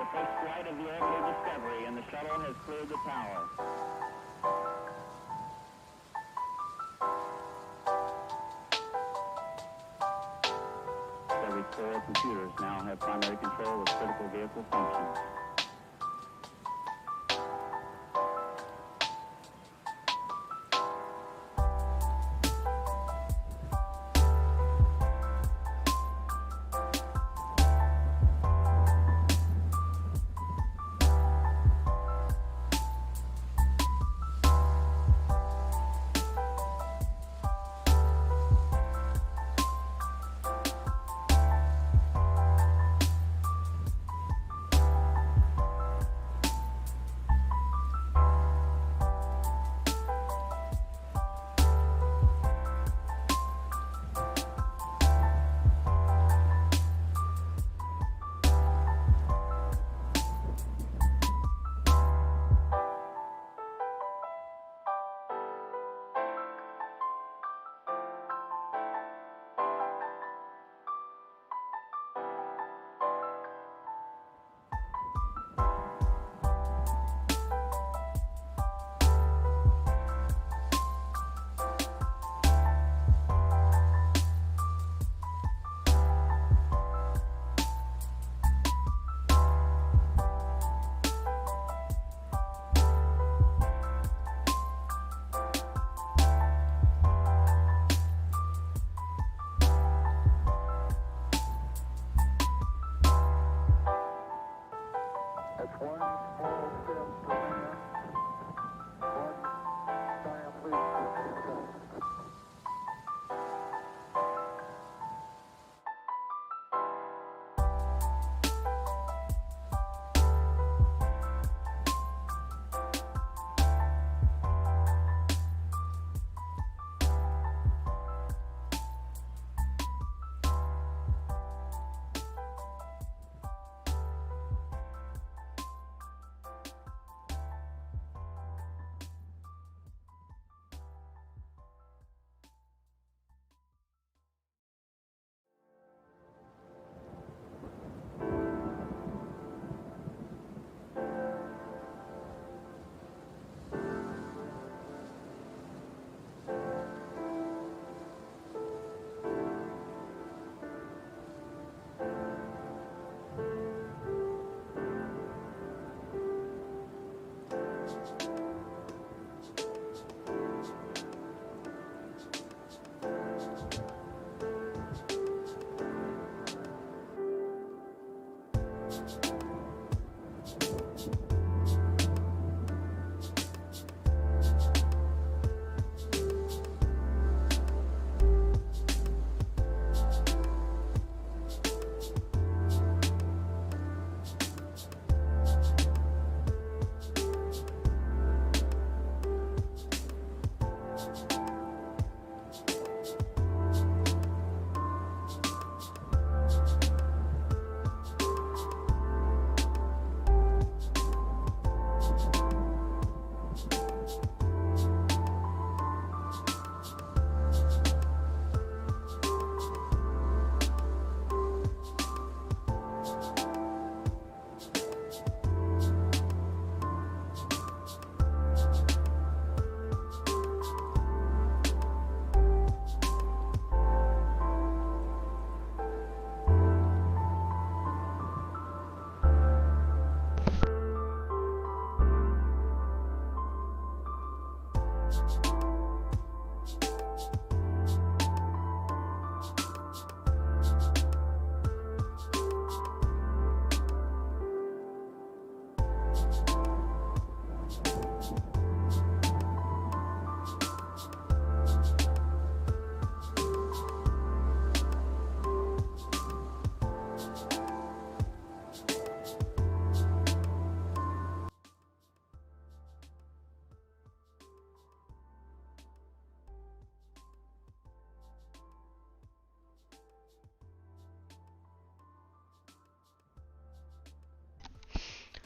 the first flight of the orbital Discovery, and the shuttle has cleared the tower. Discovery's 4 computers now have primary control of critical vehicle functions.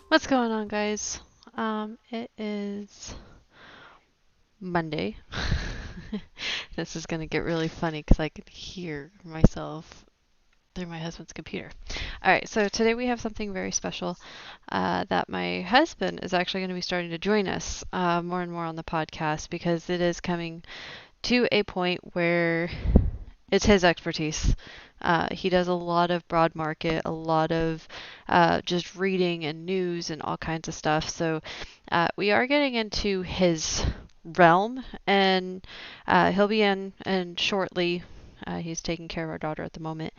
What's going on, guys? It is Monday. This is going to get really funny because I could hear myself through my husband's computer. All right, so today we have something very special that my husband is actually going to be starting to join us more and more on the podcast because it is coming to a point where it's his expertise. He does a lot of broad market, a lot of just reading and news and all kinds of stuff. So we are getting into his realm, and he'll be in shortly. He's taking care of our daughter at the moment,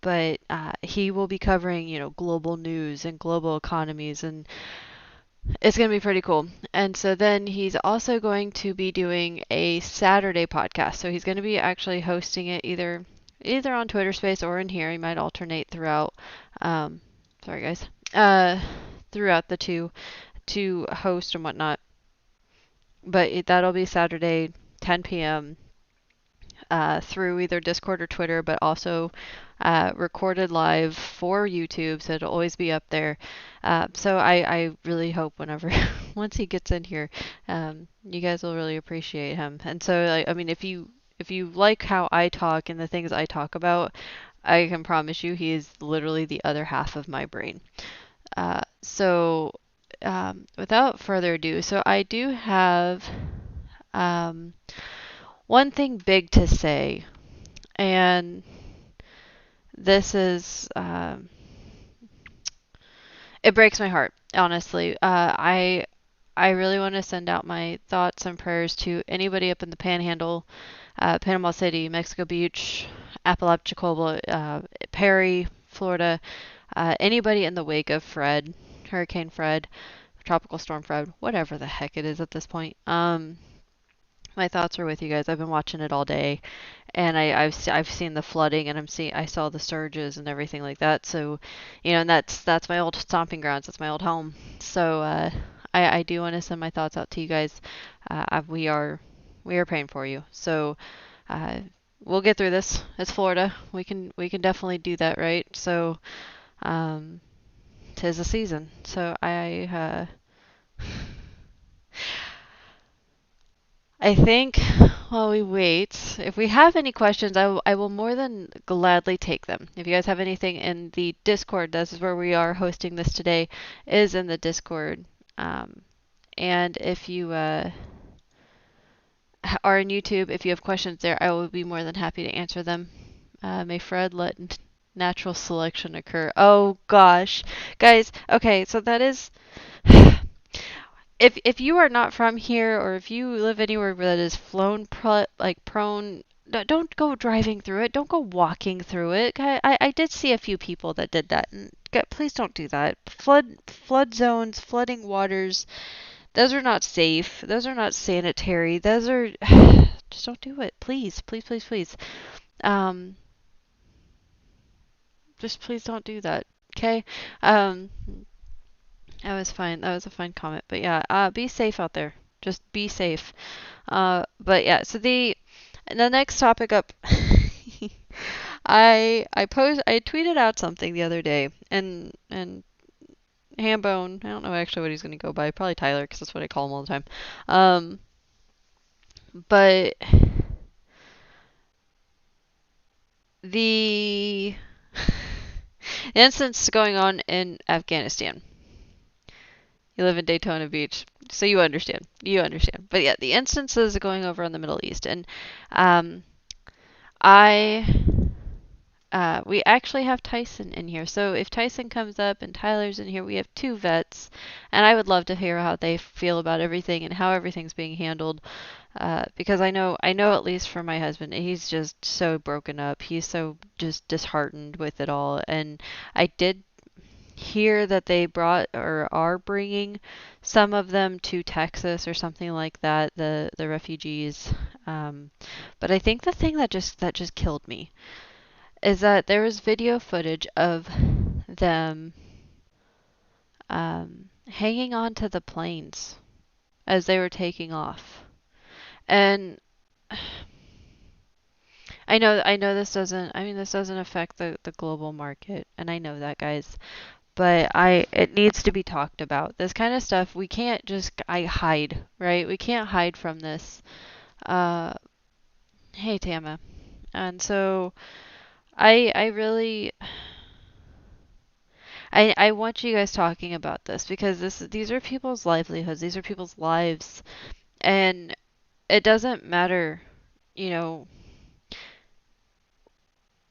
but he will be covering, global news and global economies, and it's going to be pretty cool. And so then he's also going to be doing a Saturday podcast. So he's going to be actually hosting it either on Twitter Space or in here. He might alternate throughout. Sorry guys. Throughout the two to host and whatnot. But that'll be Saturday, 10 p.m. Through either Discord or Twitter, but also recorded live for YouTube, so it'll always be up there. So I really hope whenever once he gets in here, you guys will really appreciate him. And so I mean, if you like how I talk and the things I talk about, I can promise you he is literally the other half of my brain. So without further ado, so I do have one thing big to say, and this is it breaks my heart, honestly. I really want to send out my thoughts and prayers to anybody up in the Panhandle, Panama City, Mexico Beach, Apalachicola, Perry, Florida, anybody in the wake of Fred, Hurricane Fred, Tropical Storm Fred, whatever the heck it is at this point. My thoughts are with you guys. I've been watching it all day, and I've seen the flooding, and I saw the surges and everything like that. So, and that's my old stomping grounds. That's my old home. So I do want to send my thoughts out to you guys. We are praying for you. So uh, we'll get through this. It's Florida. We can definitely do that, right? So 'tis the season. So I think while we wait, if we have any questions, I will more than gladly take them. If you guys have anything in the Discord, this is where we are hosting this today, is in the Discord. And if you are on YouTube, if you have questions there, I will be more than happy to answer them. May Fred let natural selection occur. Oh gosh, guys. Okay, so that is. If you are not from here, or if you live anywhere that is prone, don't go driving through it. Don't go walking through it. I did see a few people that did that. And please don't do that. Flood zones, flooding waters. Those are not safe. Those are not sanitary. Those are just don't do it. Please, please, please, please. Um, just please don't do that. Okay. That was fine. That was a fine comment. But yeah, be safe out there. Just be safe. But yeah, so the next topic up, I tweeted out something the other day, and HamBone, I don't know actually what he's gonna go by, probably Tyler, because that's what I call him all the time. But the incidents going on in Afghanistan. You live in Daytona Beach, so you understand. You understand. But yeah, the instances going over in the Middle East, and I we actually have Tyson in here. So if Tyson comes up and Tyler's in here, we have two vets, and I would love to hear how they feel about everything and how everything's being handled. Because I know at least for my husband, he's just so broken up. He's so just disheartened with it all, and I did hear that they brought or are bringing some of them to Texas or something like that, the refugees. But I think the thing that just killed me is that there was video footage of them hanging on to the planes as they were taking off. And I know this doesn't affect the global market, and I know that, guys. But it needs to be talked about. This kind of stuff we can't just hide, right? We can't hide from this. Uh, hey Tama. And so I really I want you guys talking about this because these are people's livelihoods, these are people's lives, and it doesn't matter, you know,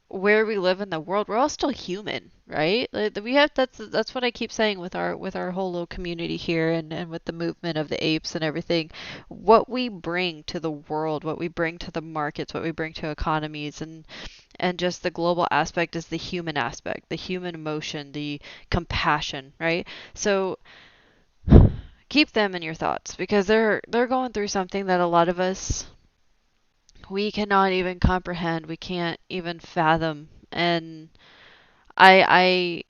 where we live in the world. We're all still human, right? Like, we have that's what I keep saying with our whole little community here, and with the movement of the apes and everything. What we bring to the world, what we bring to the markets, what we bring to economies, and just the global aspect is the human aspect, the human emotion, the compassion, right? So keep them in your thoughts because they're going through something that a lot of us, we cannot even comprehend, we can't even fathom. And I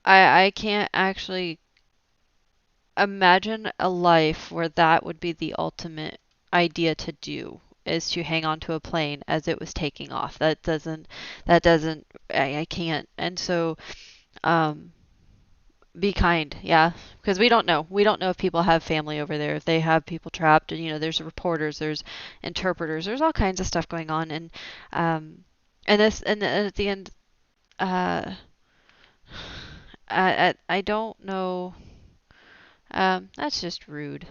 I can't actually imagine a life where that would be the ultimate idea to do, is to hang on to a plane as it was taking off. That doesn't I can't. And so um be kind, yeah, because we don't know if people have family over there, if they have people trapped. And there's reporters, there's interpreters, there's all kinds of stuff going on. Um and at the end, uh I don't know. That's just rude,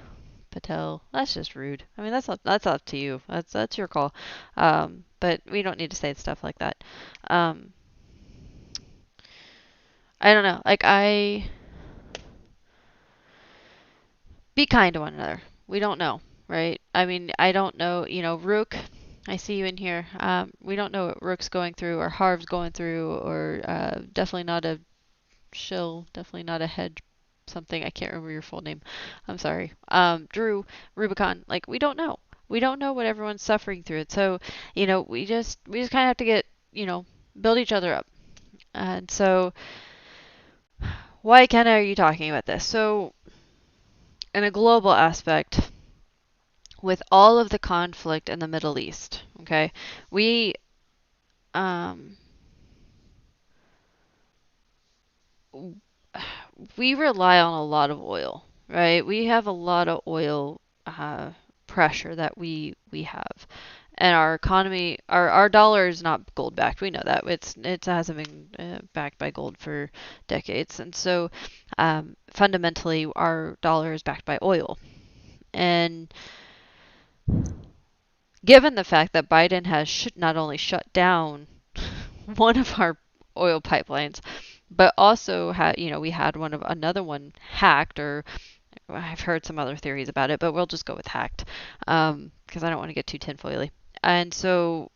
Patel. That's just rude. I mean, that's up to you. That's your call. But we don't need to say stuff like that. Um, I don't know. Like, be kind to one another. We don't know, right? I mean, I don't know. Rook, I see you in here. We don't know what Rook's going through, or Harv's going through, or definitely not a shill, definitely not a hedge something. I can't remember your full name. I'm sorry. Drew, Rubicon, like, we don't know. We don't know what everyone's suffering through. It. So, we just kind of have to build each other up. And so, why, Kenna, are you talking about this? So, in a global aspect, with all of the conflict in the Middle East, okay, we um we rely on a lot of oil, right? We have a lot of oil pressure that we have, and our economy, our dollar is not gold backed. We know that it hasn't been backed by gold for decades, and so fundamentally, our dollar is backed by oil. And given the fact that Biden has not only shut down one of our oil pipelines, but also we had another one hacked, or I've heard some other theories about it, but we'll just go with hacked, because I don't want to get too tinfoily. And so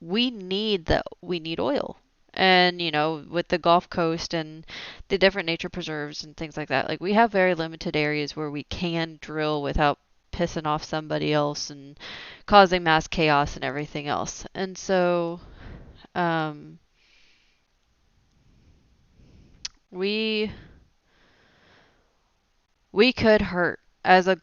we need oil. And with the Gulf Coast and the different nature preserves and things like that, like, we have very limited areas where we can drill without pissing off somebody else and causing mass chaos and everything else. And so um, we we could hurt as a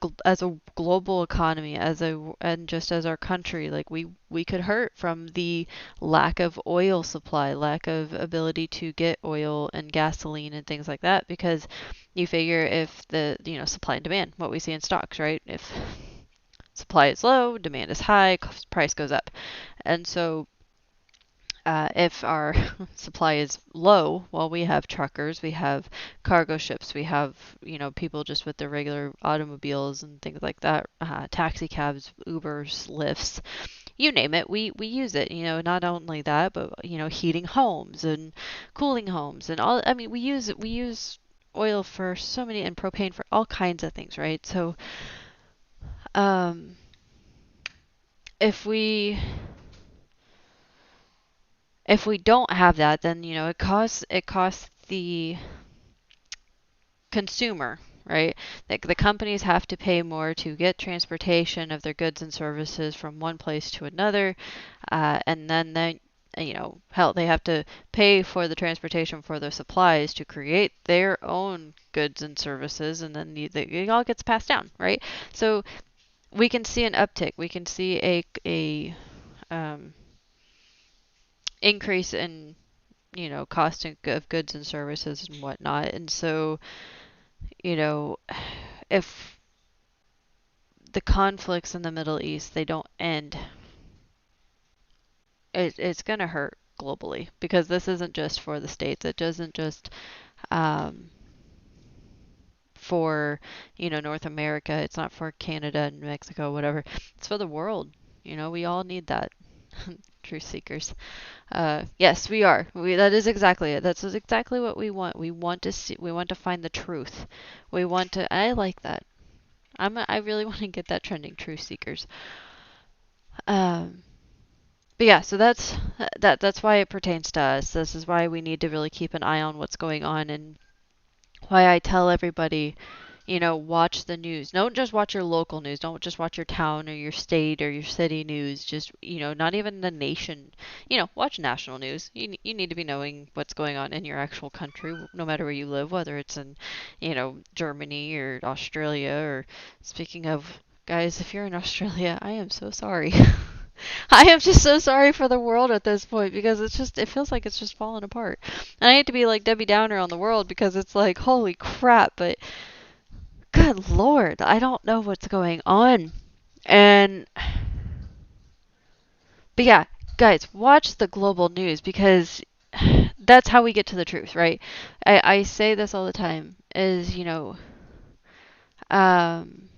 global economy, and just as our country. Like, we could hurt from the lack of oil supply, lack of ability to get oil and gasoline and things like that, because you figure if the supply and demand, what we see in stocks, right? If supply is low, demand is high, price goes up. And so if our supply is low, well, we have truckers, we have cargo ships, we have, people just with their regular automobiles and things like that, taxi cabs, Ubers, Lyfts, you name it, we use it. Not only that, but, heating homes and cooling homes and all. I mean, we use oil for so many, and propane for all kinds of things, right? So, um, if we if we don't have that, then it costs the consumer, right? Like, the companies have to pay more to get transportation of their goods and services from one place to another, and then hell, they have to pay for the transportation for their supplies to create their own goods and services, and then it all gets passed down, right? So we can see an uptick, we can see a increase in cost of goods and services and whatnot. And so, you know, if the conflicts in the Middle East, they don't end it's going to hurt globally because this isn't just for the States. It doesn't just um, for, North America. It's not for Canada and Mexico, whatever. It's for the world. We all need that. Truth seekers. Yes, we are. That is exactly it. That's exactly what we want. We want to see, we want to find the truth. I like that. I really want to get that trending, truth seekers. Um, but yeah, so that's why it pertains to us. This is why we need to really keep an eye on what's going on, and why I tell everybody, watch the news. Don't just watch your local news. Don't just watch your town or your state or your city news. Just, not even the nation. Watch national news. You need to be knowing what's going on in your actual country, no matter where you live, whether it's in, Germany or Australia. Or speaking of, guys, if you're in Australia, I am so sorry. I am just so sorry for the world at this point because it feels like it's just falling apart. And I hate to be like Debbie Downer on the world because it's like, holy crap, but good Lord, I don't know what's going on. And, but yeah, guys, watch the global news because that's how we get to the truth, right? I say this all the time is, um,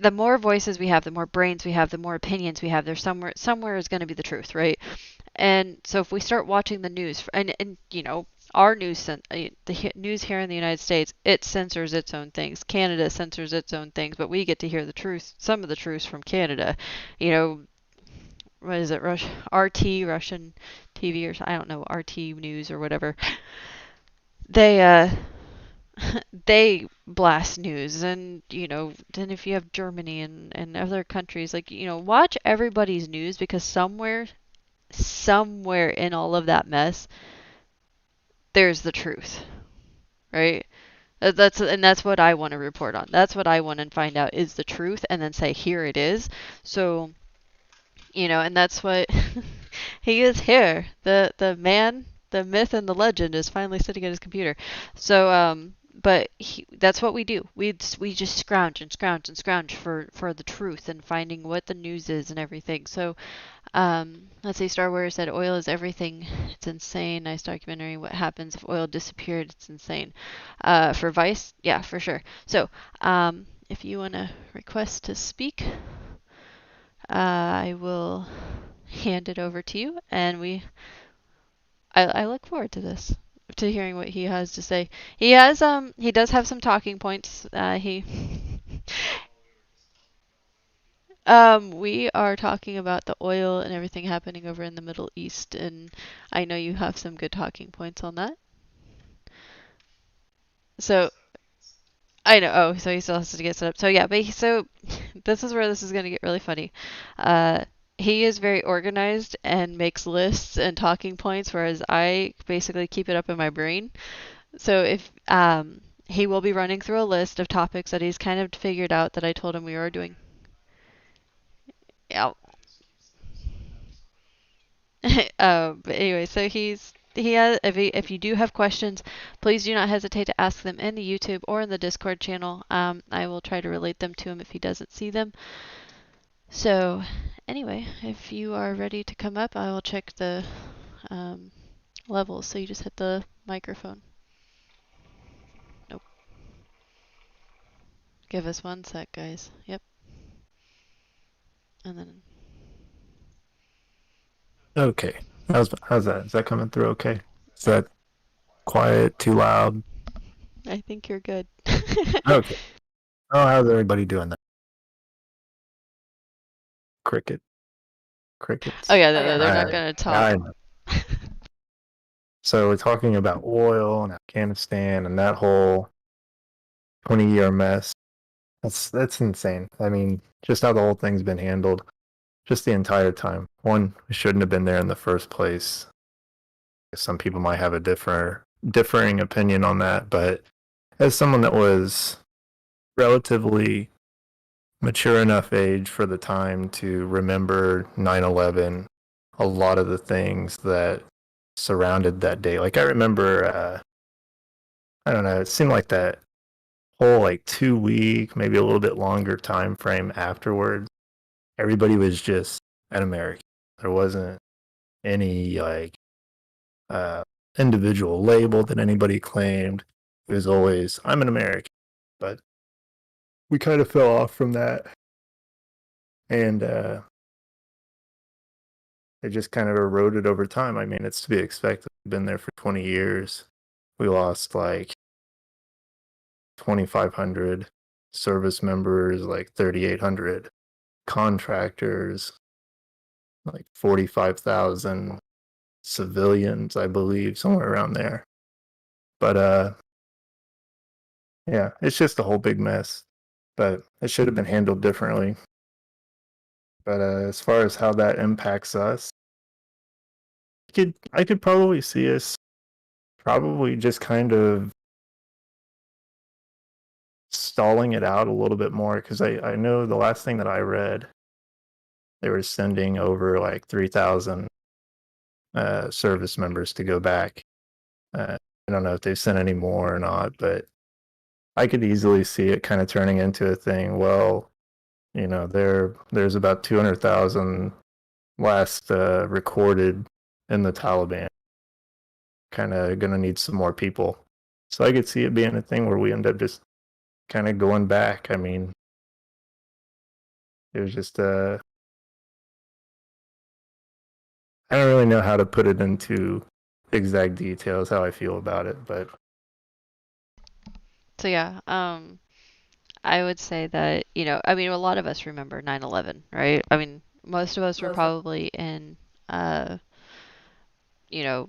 the more voices we have, the more brains we have, the more opinions we have. There's somewhere is going to be the truth, right? And so if we start watching the news, and our news, the news here in the United States, it censors its own things. Canada censors its own things, but we get to hear the truth, some of the truths from Canada. What is it, RT, Russian TV, or I don't know, RT News or whatever. They they blast news, and then if you have Germany and other countries, like, watch everybody's news because somewhere in all of that mess there's the truth, right? That's what I want to report on. That's what I want to find out is the truth, and then say here it is. So, and that's what he is here. The man, the myth, and the legend is finally sitting at his computer. So, but that's what we do. We just scrounge and scrounge and scrounge for the truth and finding what the news is and everything. So, let's see, Star Wars said oil is everything. It's insane. Nice documentary. What happens if oil disappeared? It's insane. For Vice, yeah, for sure. So, if you want to request to speak, I will hand it over to you, and I look forward to this, to hearing what he has to say. He does have some talking points. We are talking about the oil and everything happening over in the Middle East, and I know you have some good talking points on that. So I know. Oh, so he still has to get set up. So yeah, so this is where this is going to get really funny. Uh, he is very organized and makes lists and talking points, whereas I basically keep it up in my brain. So if he will be running through a list of topics that he's kind of figured out that I told him we were doing. Yeah. But anyway, so he has, if you do have questions, please do not hesitate to ask them in the YouTube or in the Discord channel. I will try to relate them to him if he doesn't see them. So anyway, if you are ready to come up, I will check the levels. So you just hit the microphone. Nope. Give us 1 sec, guys. Yep. And then. Okay. How's that? Is that coming through okay? Is that quiet, too loud? I think you're good. Okay. Oh, how's everybody doing that? Crickets. Oh yeah, All they're not right. gonna I talk. know. So we're talking about oil and Afghanistan and that whole 20-year mess. That's insane. I mean, just how the whole thing's been handled, just the entire time. One, we shouldn't have been there in the first place. Some people might have a differing opinion on that, but as someone that was relatively mature enough age for the time to remember 9/11, a lot of the things that surrounded that day. Like I remember, I don't know, it seemed like that whole like 2 week, maybe a little bit longer time frame afterwards, everybody was just an American. There wasn't any like individual label that anybody claimed. It was always, I'm an American. But we kind of fell off from that. And it just kind of eroded over time. I mean, it's to be expected. We've been there for 20 years. We lost like 2,500 service members, like 3,800 contractors, like 45,000 civilians, I believe, somewhere around there. But yeah, it's just a whole big mess. But it should have been handled differently. But as far as how that impacts us, I could probably see us probably just kind of stalling it out a little bit more, because I know the last thing that I read, they were sending over like 3,000 service members to go back. I don't know if they've sent any more or not, but I could easily see it kind of turning into a thing. Well, you know, there's about 200,000 last recorded in the Taliban. Kind of gonna need some more people. So I could see it being a thing where we end up just kind of going back. I mean, it was just I don't really know how to put it into exact details how I feel about it, but So yeah, I would say that, I mean, a lot of us remember 9/11, right? I mean, most of us were probably in, uh, you know,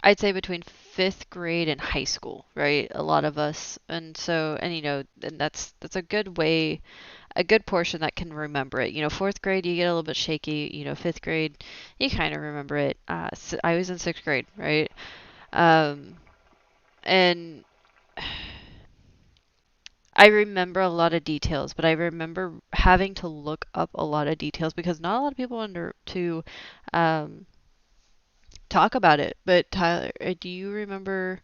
I'd say between fifth grade and high school, right? A lot of us, and so, and that's a good way, a good portion that can remember it. Fourth grade you get a little bit shaky. Fifth grade you kind of remember it. I was in sixth grade, right? Um, and I remember a lot of details, but I remember having to look up a lot of details because not a lot of people to um, talk about it. But Tyler, do you remember,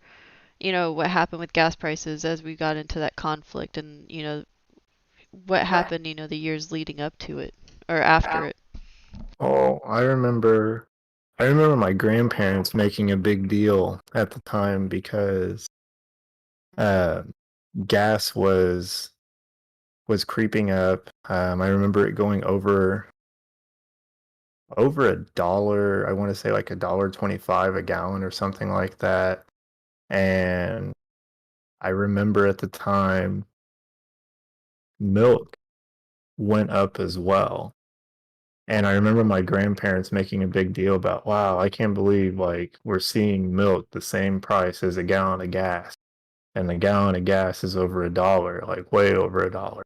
what happened with gas prices as we got into that conflict and, what happened, the years leading up to it or after it? oh, I remember my grandparents making a big deal at the time because uh, gas was creeping up. I remember it going over $1. I want to say like $1.25 a gallon or something like that. And I remember at the time milk went up as well. And I remember my grandparents making a big deal about, wow, I can't believe like we're seeing milk the same price as a gallon of gas. And the gallon of gas is over $1, like way over $1.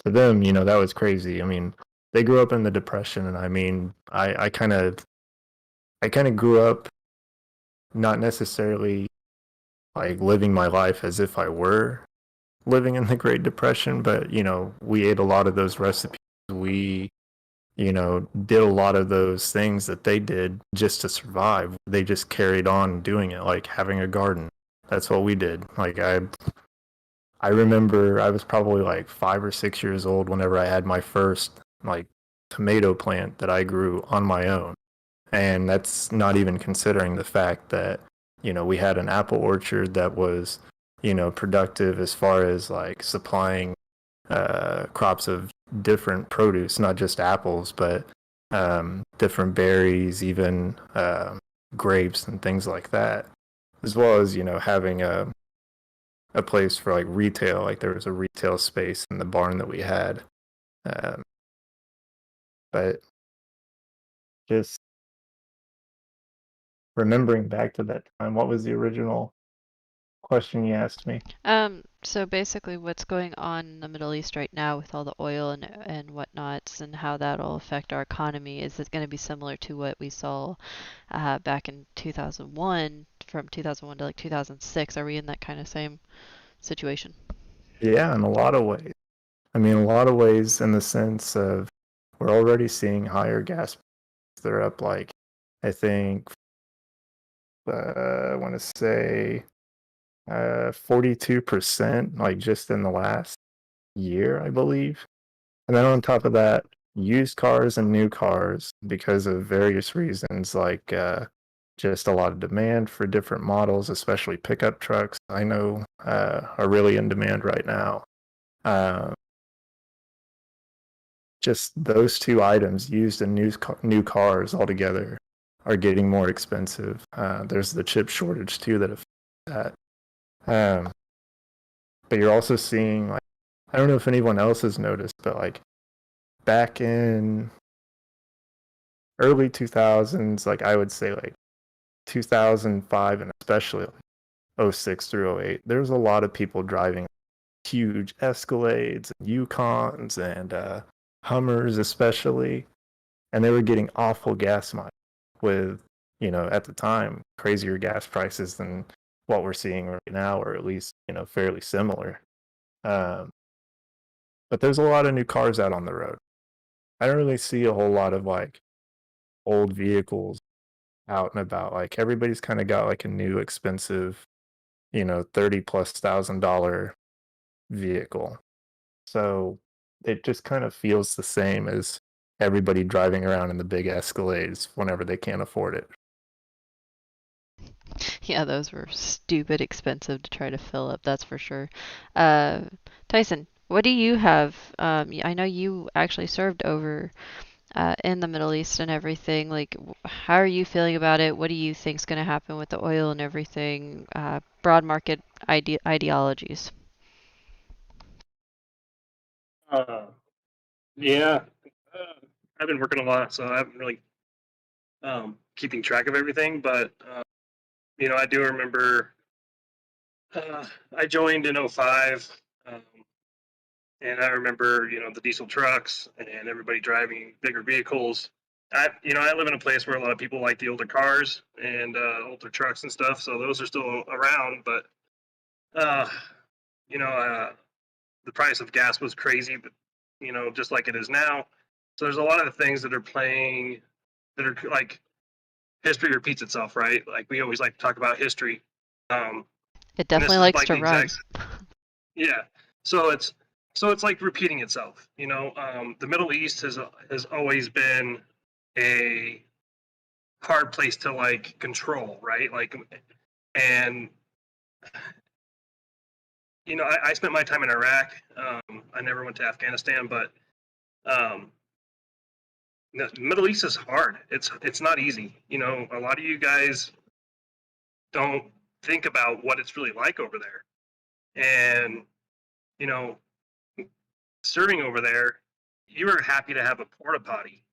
To them, that was crazy. I mean, they grew up in the Depression, and I mean, I kind of grew up not necessarily like living my life as if I were living in the Great Depression, but we ate a lot of those recipes. We did a lot of those things that they did just to survive. They just carried on doing it, like having a garden. That's what we did. Like I remember I was probably like 5 or 6 years old whenever I had my first like tomato plant that I grew on my own. And that's not even considering the fact that, we had an apple orchard that was, productive as far as like supplying crops of different produce, not just apples, but different berries, even grapes and things like that, as well as, having a place for like retail. Like there was a retail space in the barn that we had. Um, but just remembering back to that time, what was the original question you asked me? So basically what's going on in the Middle East right now with all the oil and whatnots and how that'll affect our economy, is it going to be similar to what we saw back in 2001, from 2001 to like 2006? Are we in that kind of same situation? Yeah, in a lot of ways. I mean, a lot of ways in the sense of we're already seeing higher gas prices. They're up like, I think, I want to say 42%, like just in the last year, I believe. And then on top of that, used cars and new cars because of various reasons, like just a lot of demand for different models, especially pickup trucks. I know are really in demand right now. Uh, just those two items used in new cars altogether are getting more expensive. There's the chip shortage too that affects that. But you're also seeing, like, I don't know if anyone else has noticed, but like back in early 2000s, like I would say like 2005 and especially like '06 through '08, there was a lot of people driving huge Escalades and Yukons and Hummers especially, and they were getting awful gas mileage with, at the time, crazier gas prices than what we're seeing right now, or at least, fairly similar. Um, but there's a lot of new cars out on the road. I don't really see a whole lot of like old vehicles out and about. Like everybody's kind of got like a new expensive, 30 plus $1,000 vehicle. So it just kind of feels the same as everybody driving around in the big Escalades whenever they can't afford it. Yeah, those were stupid expensive to try to fill up, that's for sure. Uh, Tyson, what do you have? I know you actually served over in the Middle East and everything. Like, how are you feeling about it? What do you think's going to happen with the oil and everything? Broad market ideologies. Uh, yeah, I've been working a lot, so I haven't really keeping track of everything. But I do remember I joined in '05, and I remember the diesel trucks and everybody driving bigger vehicles. I live in a place where a lot of people like the older cars and older trucks and stuff, so those are still around. But uh, you know, uh, the price of gas was crazy, but just like it is now. So there's a lot of the things that are playing that are like history repeats itself, right? Like we always like to talk about history. Um, It and definitely this is likes like to the rhyme. exact yeah. So it's like repeating itself. The Middle East has always been a hard place to like control, right? Like, and I spent my time in Iraq. I never went to Afghanistan, but um, the Middle East is hard. It's not easy. A lot of you guys don't think about what it's really like over there. And you know, serving over there, you are happy to have a porta potty,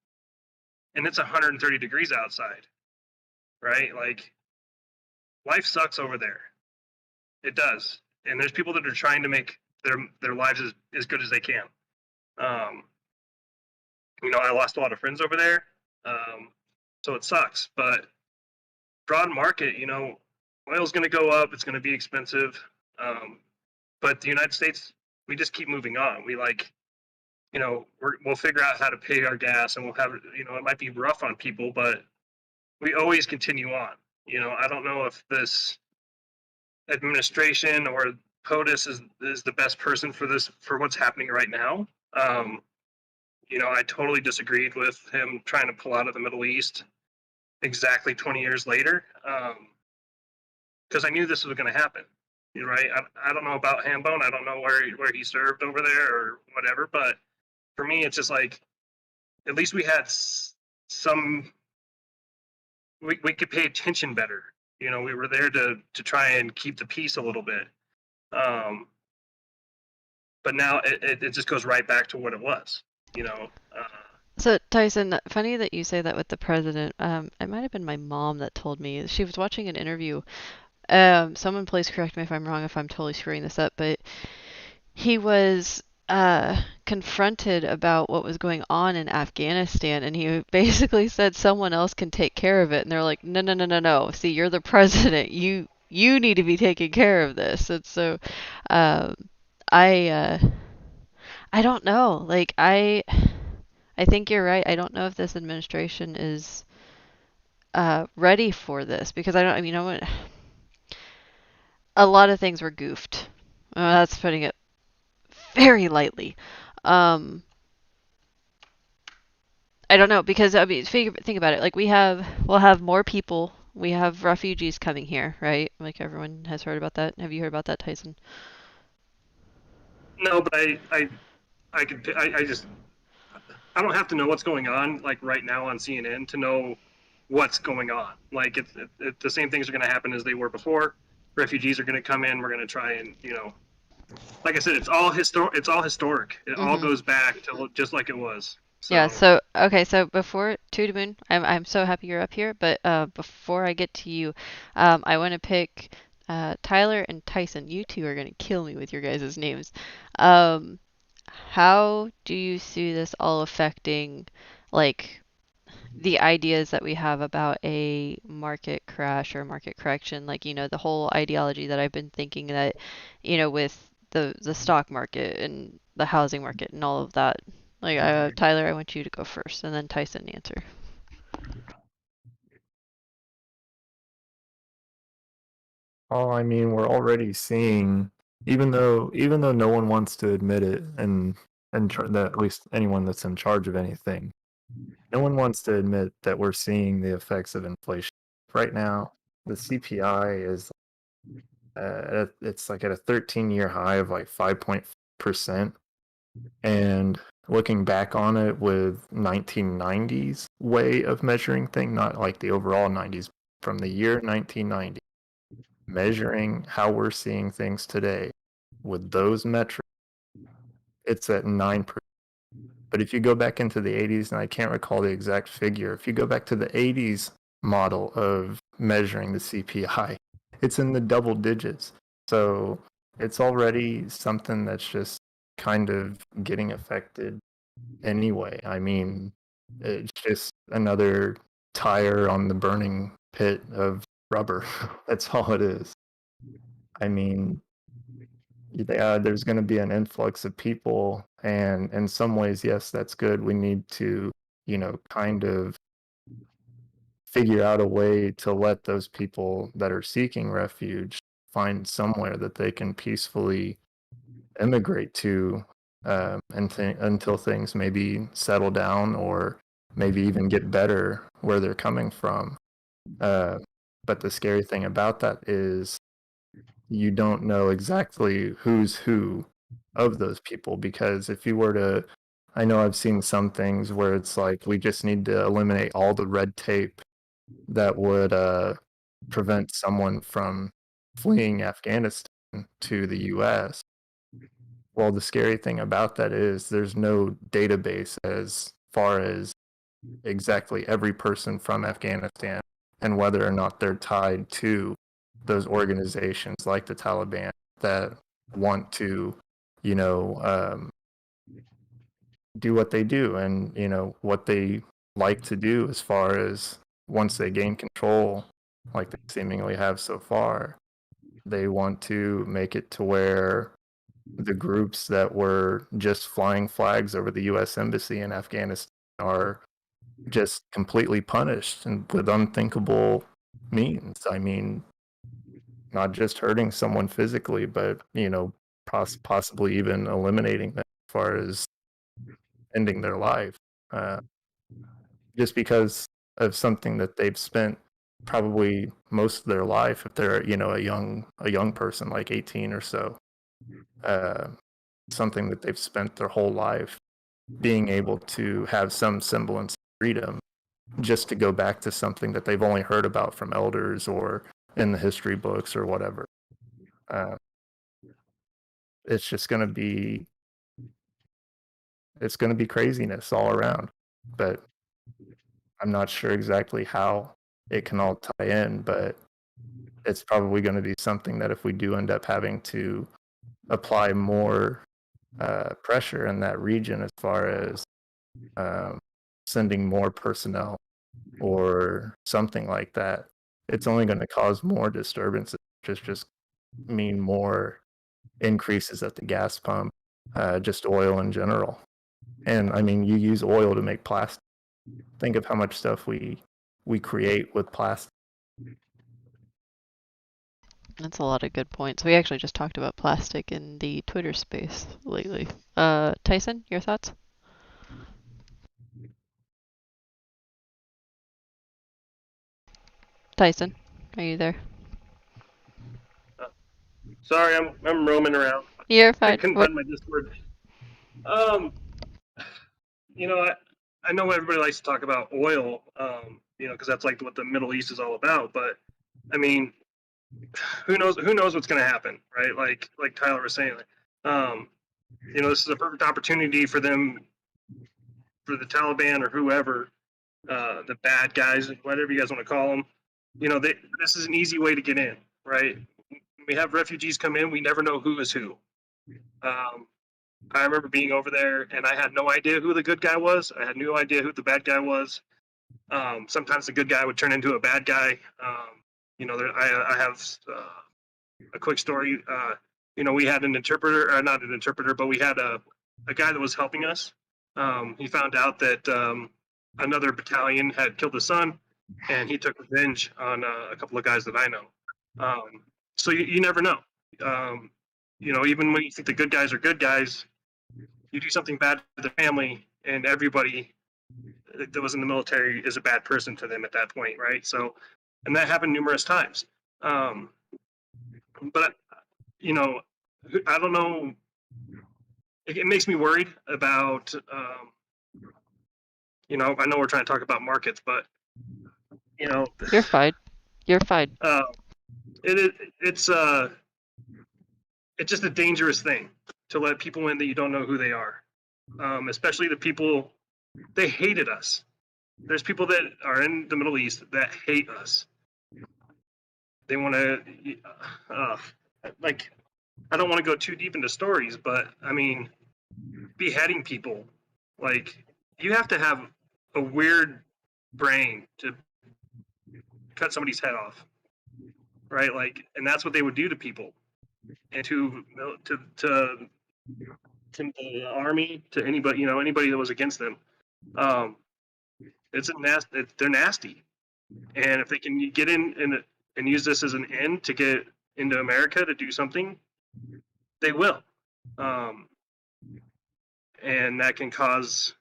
and it's 130 degrees outside, right? Like life sucks over there. It does, and there's people that are trying to make their lives as good as they can. Um, I lost a lot of friends over there, so it sucks. But broad market, oil's going to go up. It's going to be expensive. But the United States, we just keep moving on. We we'll figure out how to pay our gas, and we'll have, it might be rough on people, but we always continue on. I don't know if this administration or POTUS is the best person for what's happening right now. I totally disagreed with him trying to pull out of the Middle East exactly 20 years later, because I knew this was going to happen. Right? I don't know about HamBone. I don't know where he served over there or whatever, but for me, it's just like at least we had some. We could pay attention better. We were there to try and keep the peace a little bit. But now it just goes right back to what it was. So Tyson, funny that you say that with the president. It might have been my mom that told me she was watching an interview. Someone please correct me if I'm wrong, if I'm totally screwing this up, but he was confronted about what was going on in Afghanistan, and he basically said someone else can take care of it. And they're like, no, no, no, no, no. See, you're the president. You need to be taking care of this. And so, um, I don't know. Like I think you're right. I don't know if this administration is ready for this because I don't. I mean, a lot of things were goofed. That's putting it very lightly. Um, I don't know because I mean, think about it. Like we'll have more people. We have refugees coming here, right? Like everyone has heard about that. Have you heard about that, Tyson? No, but I just I don't have to know what's going on like right now on CNN to know what's going on. Like the same things are going to happen as they were before. Refugees are going to come in. We're going to try and like I said, it's all historic. It's all historic. It all Mm-hmm. goes back to just like it was. Yeah, So so okay, so before to Moon, I'm so happy you're up here, but before I get to you, I want to pick Tyler and Tyson. You two are gonna kill me with your guys' names. Um, how do you see this all affecting like the ideas that we have about a market crash or market correction? Like, the whole ideology that I've been thinking that, with the stock market and the housing market and all of that. Like, Tyler, I want you to go first, and then Tyson answer. Oh, I mean, we're already seeing, even though no one wants to admit it, that at least anyone that's in charge of anything, no one wants to admit that we're seeing the effects of inflation. Right now, the CPI is it's like at a 13-year high of like 5% and looking back on it with 1990s way of measuring thing, not like the overall 90s, from the year 1990, measuring how we're seeing things today with those metrics, it's at 9%. But if you go back into the 80s, and I can't recall the exact figure, if you go back to the 80s model of measuring the CPI, it's in the double digits. So it's already something that's just kind of getting affected anyway. I mean, it's just another tire on the burning pit of rubber. That's all it is. I mean, yeah, there's going to be an influx of people, and in some ways, yes, that's good. We need to, kind of figure out a way to let those people that are seeking refuge find somewhere that they can peacefully immigrate to, until things maybe settle down or maybe even get better where they're coming from. Uh, but the scary thing about that is you don't know exactly who's who of those people, because if you were to, I know I've seen some things where it's like we just need to eliminate all the red tape that would prevent someone from fleeing Afghanistan to the US. Well, the scary thing about that is there's no database as far as exactly every person from Afghanistan and whether or not they're tied to those organizations like the Taliban that want to, you know, um, do what they do and, what they like to do as far as once they gain control, like they seemingly have so far, they want to make it to where the groups that were just flying flags over the U.S. Embassy in Afghanistan are just completely punished and with unthinkable means. I mean, not just hurting someone physically, but possibly even eliminating them as far as ending their life, uh, just because of something that they've spent probably most of their life, if they're a young person like 18 or so, uh, something that they've spent their whole life being able to have some semblance of freedom, just to go back to something that they've only heard about from elders or in the history books or whatever. Uh, it's just going to be craziness all around. But I'm not sure exactly how it can all tie in, but it's probably going to be something that if we do end up having to apply more pressure in that region as far as um, sending more personnel or something like that, it's only going to cause more disturbances, just mean more increases at the gas pump, just oil in general. And I mean, you use oil to make plastic. Think of how much stuff we create with plastic. That's a lot of good points. We actually just talked about plastic in the Twitter space lately. Tyson, your thoughts? Tyson, are you there? Sorry, I'm roaming around. You're I fine. couldn't What? find my Discord. Um, I know everybody likes to talk about oil, because that's like what the Middle East is all about. But I mean, who knows? Who knows what's going to happen, right? Like Tyler was saying, this is a perfect opportunity for them, for the Taliban or whoever, the bad guys, whatever you guys want to call them. This is an easy way to get in, right? We have refugees come in. We never know who is who. I remember being over there, and I had no idea who the good guy was. I had no idea who the bad guy was. Sometimes the good guy would turn into a bad guy. I have a quick story. We had an interpreter, or not an interpreter, but we had a guy that was helping us. He found out that another battalion had killed his son, and he took revenge on a couple of guys that I know. So you never know. Even when you think the good guys are good guys, you do something bad to the family, and everybody that was in the military is a bad person to them at that point, right? So, and that happened numerous times. But I don't know. It makes me worried about. I know we're trying to talk about markets, but You're fine. You're fine. It's just a dangerous thing to let people in that you don't know who they are, especially the people. They hated us. There's people that are in the Middle East that hate us. They want to, I don't want to go too deep into stories, but I mean, beheading people, you have to have a weird brain to cut somebody's head off, right? And that's what they would do to people, and to the army, to anybody, anybody that was against them. They're nasty, and if they can get in and use this as an end to get into America to do something, they will. And that can cause,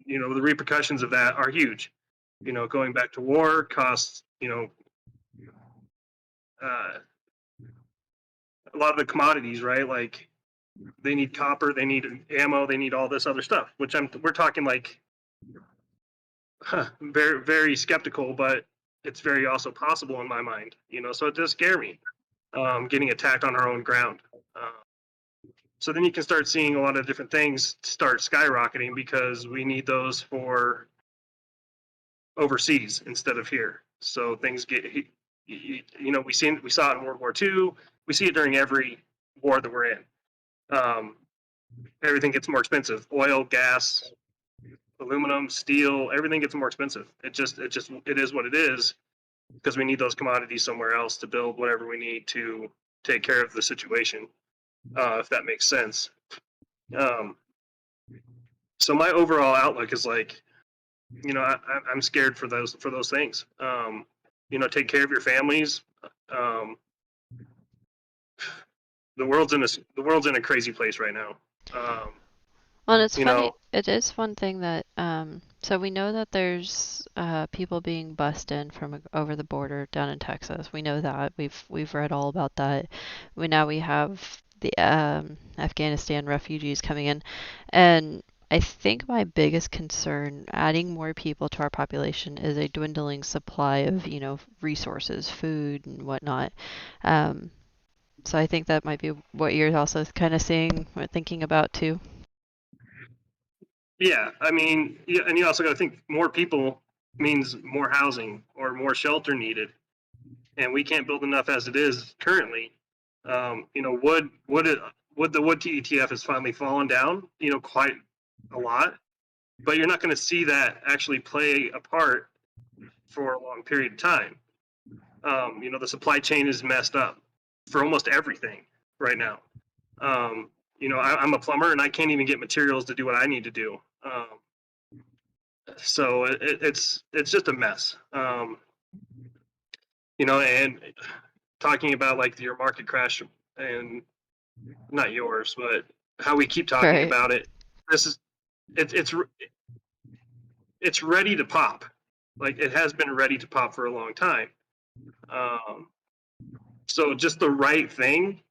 the repercussions of that are huge. Going back to war costs, a lot of the commodities, right? Like they need copper, they need ammo, they need all this other stuff, which we're talking very, very skeptical, but it's very also possible in my mind, so it does scare me, getting attacked on our own ground. So then you can start seeing a lot of different things start skyrocketing because we need those for overseas instead of here. So things get, we saw it in World War II. We see it during every war that we're in. Everything gets more expensive. Oil, gas, aluminum, steel, everything gets more expensive. It is what it is, because we need those commodities somewhere else to build whatever we need to take care of the situation, if that makes sense. So my overall outlook is I'm scared for those things. Take care of your families. The world's in a crazy place right now. Well, it's funny. It is one thing that, so we know that there's people being bussed in from over the border down in Texas. We know that. We've read all about that. We have the Afghanistan refugees coming in, and I think my biggest concern, adding more people to our population, is a dwindling supply of, resources, food and whatnot. So I think that might be what you're also kind of seeing or thinking about too. Yeah, I mean, and you also got to think more people means more housing or more shelter needed, and we can't build enough as it is currently. Wood the wood ETF has finally fallen down, quite a lot, but you're not going to see that actually play a part for a long period of time. The supply chain is messed up for almost everything right now. I'm a plumber and I can't even get materials to do what I need to do. So it's just a mess. And talking about your market crash, and not yours, but how we keep talking about it. It's ready to pop. Like, it has been ready to pop for a long time. So just the right thing,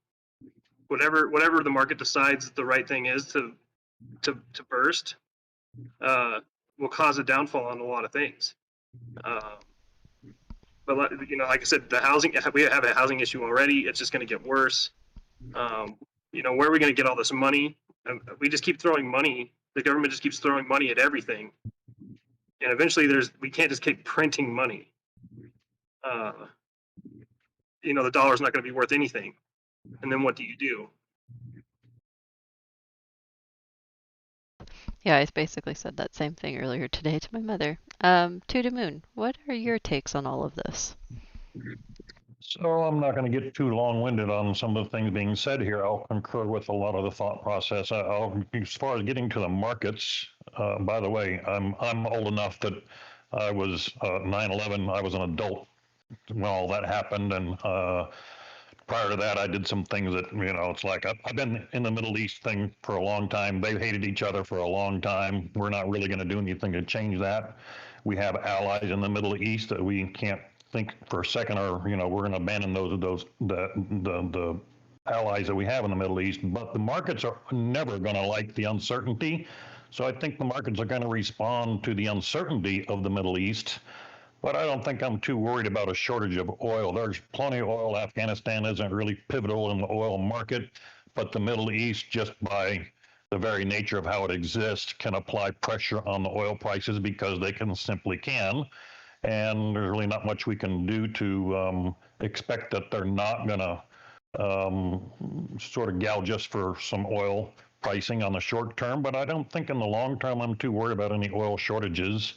whatever the market decides the right thing is to burst, will cause a downfall on a lot of things. But like I said, we have a housing issue already. It's just going to get worse. Where are we going to get all this money? We just keep throwing money. The government just keeps throwing money at everything, and eventually we can't just keep printing money. The dollar's not going to be worth anything, and then what do you do? Yeah, I basically said that same thing earlier today to my mother. To the moon, what are your takes on all of this? So I'm not going to get too long-winded on some of the things being said here. I'll concur with a lot of the thought process. As far as getting to the markets, by the way, I'm old enough that I was 9/11. I was an adult when all that happened, and prior to that, I did some things that it's like I've been in the Middle East thing for a long time. They've hated each other for a long time. We're not really going to do anything to change that. We have allies in the Middle East that we can't think for a second, or we're going to abandon the allies that we have in the Middle East. But the markets are never going to like the uncertainty. So I think the markets are going to respond to the uncertainty of the Middle East. But I don't think I'm too worried about a shortage of oil. There's plenty of oil. Afghanistan isn't really pivotal in the oil market, but the Middle East, just by the very nature of how it exists, can apply pressure on the oil prices because they simply can. And there's really not much we can do to expect that they're not going to sort of gouge us for some oil pricing on the short term. But I don't think in the long term I'm too worried about any oil shortages.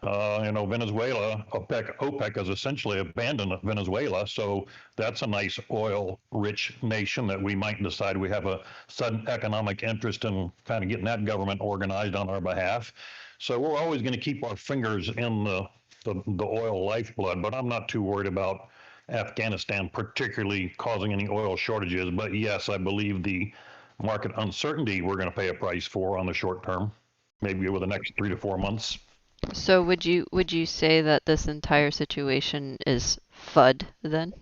Venezuela, OPEC has essentially abandoned Venezuela. So that's a nice oil-rich nation that we might decide we have a sudden economic interest in kind of getting that government organized on our behalf. So we're always going to keep our fingers in the oil lifeblood, but I'm not too worried about Afghanistan particularly causing any oil shortages. But yes, I believe the market uncertainty we're going to pay a price for on the short term, maybe over the next 3 to 4 months. So would you say that this entire situation is FUD then?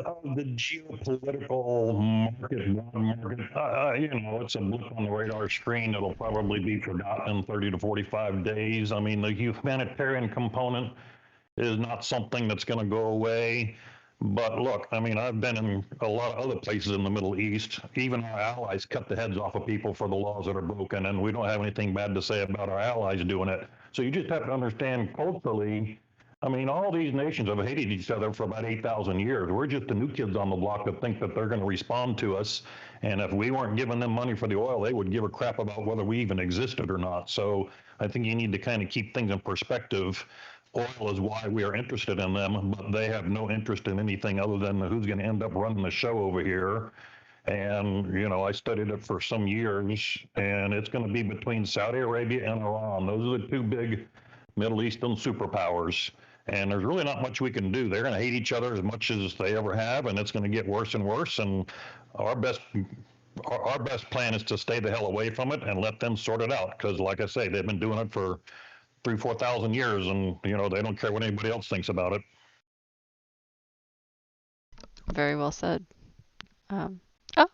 Of the geopolitical market, it's a blip on the radar screen. It'll probably be forgotten in 30 to 45 days. I mean, the humanitarian component is not something that's going to go away. But look, I mean, I've been in a lot of other places in the Middle East. Even our allies cut the heads off of people for the laws that are broken, and we don't have anything bad to say about our allies doing it. So you just have to understand culturally, I mean, all these nations have hated each other for about 8,000 years. We're just the new kids on the block that think that they're going to respond to us. And if we weren't giving them money for the oil, they would give a crap about whether we even existed or not. So I think you need to kind of keep things in perspective. Oil is why we are interested in them, but they have no interest in anything other than who's going to end up running the show over here. And, I studied it for some years, and it's going to be between Saudi Arabia and Iran. Those are the two big Middle Eastern superpowers. And there's really not much we can do. They're going to hate each other as much as they ever have, and it's going to get worse and worse. And our best plan is to stay the hell away from it and let them sort it out. Because, like I say, they've been doing it for 4,000 years, and they don't care what anybody else thinks about it. Very well said.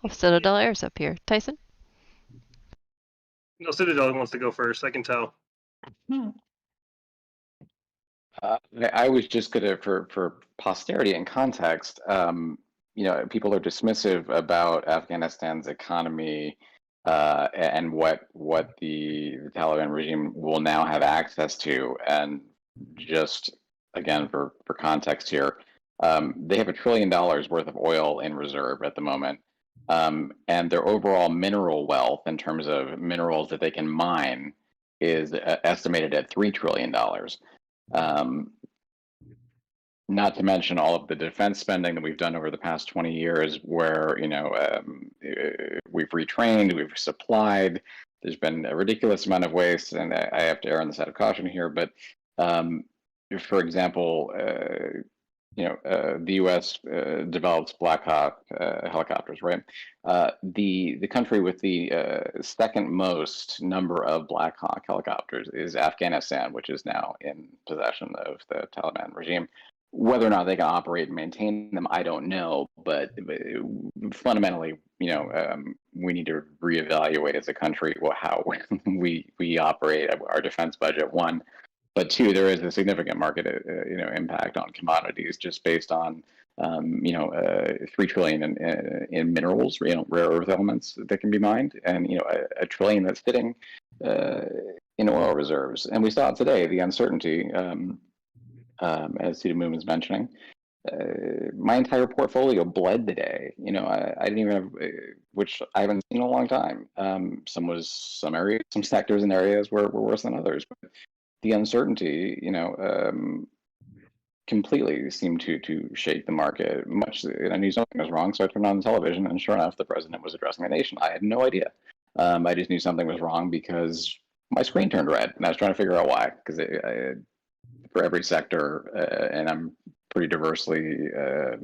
Citadel Air's up here. Tyson? No, Citadel wants to go first. I can tell. I was just gonna, for posterity and context, people are dismissive about Afghanistan's economy and what the Taliban regime will now have access to. And just again, for context here, they have $1 trillion worth of oil in reserve at the moment. And their overall mineral wealth in terms of minerals that they can mine is estimated at $3 trillion. Not to mention all of the defense spending that we've done over the past 20 years, where we've retrained, we've supplied. There's been a ridiculous amount of waste, and I have to err on the side of caution here. But for example, the U.S. Develops Black Hawk helicopters, right? The country with the second most number of Black Hawk helicopters is Afghanistan, which is now in possession of the Taliban regime. Whether or not they can operate and maintain them, I don't know. But fundamentally, we need to reevaluate as a country how we operate our defense budget. One, but two, there is a significant market, impact on commodities just based on, 3 trillion in minerals, rare earth elements that can be mined, and a trillion that's sitting in oil reserves. And we saw it today, the uncertainty, as Tita Moon was mentioning. My entire portfolio bled today. I didn't even have, which I haven't seen in a long time. Some areas, some sectors and areas were worse than others. But the uncertainty, completely seemed to shake the market. I knew something was wrong, so I turned on the television, and sure enough, the president was addressing the nation. I had no idea. I just knew something was wrong because my screen turned red, and I was trying to figure out why. Because for every sector, and I'm pretty diversely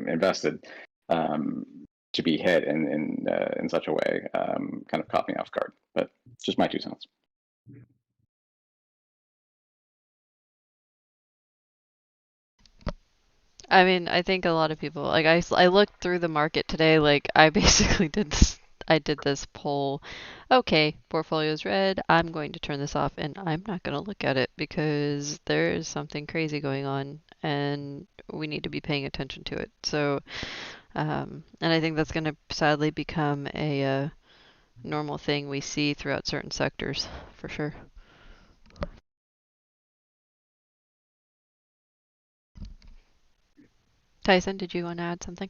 invested, to be hit in such a way kind of caught me off guard. But it's just my 2 cents. I mean, I think a lot of people, like I looked through the market today, like I basically I did this poll. Okay, portfolio's red. I'm going to turn this off and I'm not going to look at it because there is something crazy going on and we need to be paying attention to it. So, and I think that's going to sadly become a normal thing we see throughout certain sectors for sure. Tyson, did you want to add something?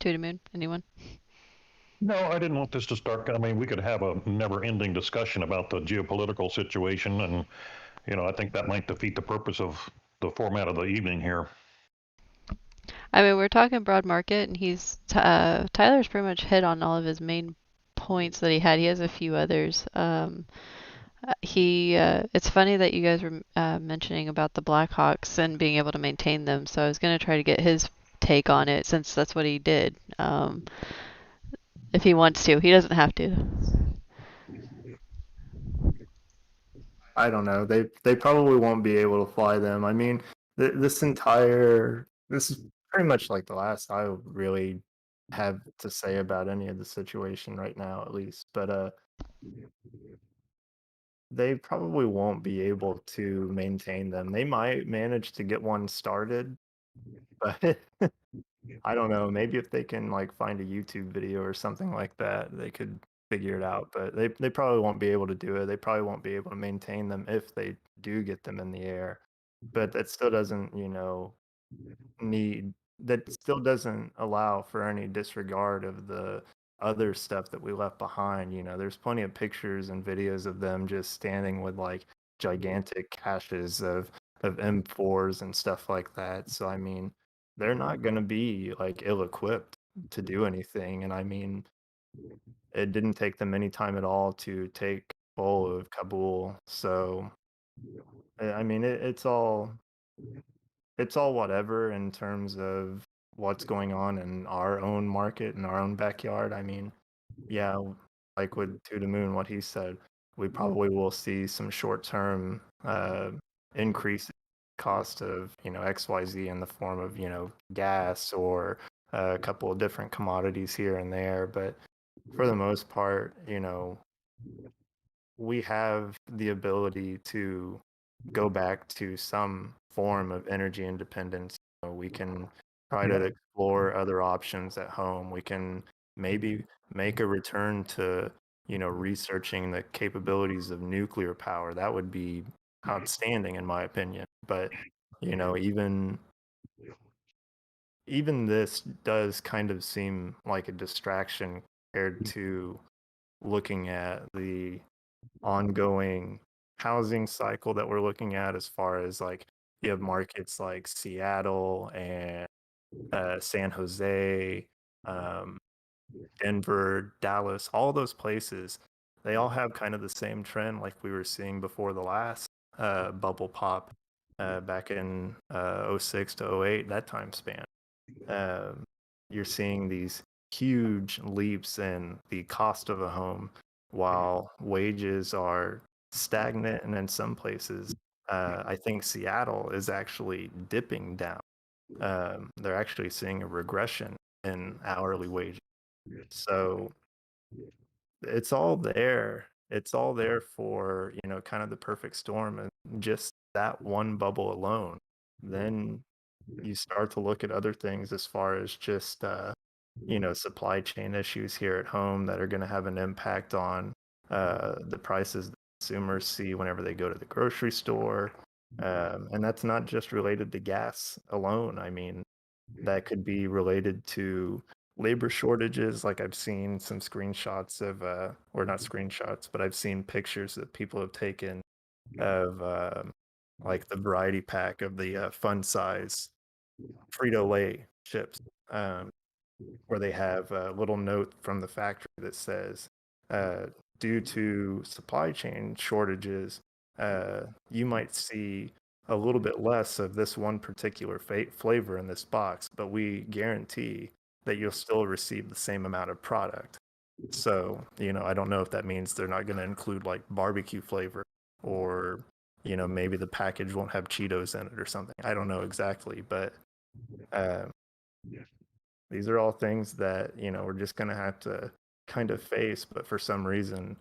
To the moon, anyone? No, I didn't want this to start. I mean, we could have a never-ending discussion about the geopolitical situation, and I think that might defeat the purpose of the format of the evening here. I mean, we're talking broad market, and Tyler's pretty much hit on all of his main points that he had. He has a few others. It's funny that you guys were mentioning about the Blackhawks and being able to maintain them. So I was going to try to get his take on it since that's what he did. If he wants to, he doesn't have to. I don't know. They probably won't be able to fly them. I mean, this is pretty much like the last I really have to say about any of the situation right now, at least. But they probably won't be able to maintain them. They might manage to get one started, but I don't know. Maybe if they can like find a YouTube video or something like that, they could figure it out. But they probably won't be able to do it. They probably won't be able to maintain them if they do get them in the air. But that still doesn't, that still doesn't allow for any disregard of the other stuff that we left behind. There's plenty of pictures and videos of them just standing with like gigantic caches of M4s and stuff like that. So I mean, they're not going to be like ill-equipped to do anything. And I mean, it didn't take them any time at all to take full of Kabul. So I mean, it's all whatever in terms of what's going on in our own market in our own backyard. I mean, yeah, like with To the Moon, what he said, we probably will see some short-term increase in cost of XYZ in the form of gas or a couple of different commodities here and there. But for the most part, we have the ability to go back to some form of energy independence. We can try to explore other options at home. We can maybe make a return to, researching the capabilities of nuclear power. That would be outstanding in my opinion. But, even this does kind of seem like a distraction compared to looking at the ongoing housing cycle that we're looking at, as far as like you have markets like Seattle and San Jose, Denver, Dallas, all those places they all have kind of the same trend like we were seeing before the last bubble pop back in '06 to '08, that time span. Um, you're seeing these huge leaps in the cost of a home while wages are stagnant, and in some places, I think Seattle is actually dipping down. They're actually seeing a regression in hourly wages. So it's all there. It's all there for, kind of the perfect storm, and just that one bubble alone. Then you start to look at other things as far as just supply chain issues here at home that are going to have an impact on the prices that consumers see whenever they go to the grocery store. And that's not just related to gas alone. I mean, that could be related to labor shortages. Like I've seen some screenshots of, or not screenshots, but I've seen pictures that people have taken of like the variety pack of the fun size Frito-Lay chips, where they have a little note from the factory that says, uh, due to supply chain shortages, you might see a little bit less of this one particular flavor in this box, but we guarantee that you'll still receive the same amount of product. So, I don't know if that means they're not going to include like barbecue flavor, or, maybe the package won't have Cheetos in it or something. I don't know exactly, but uh, these are all things that, we're just going to have to kind of face. But for some reason,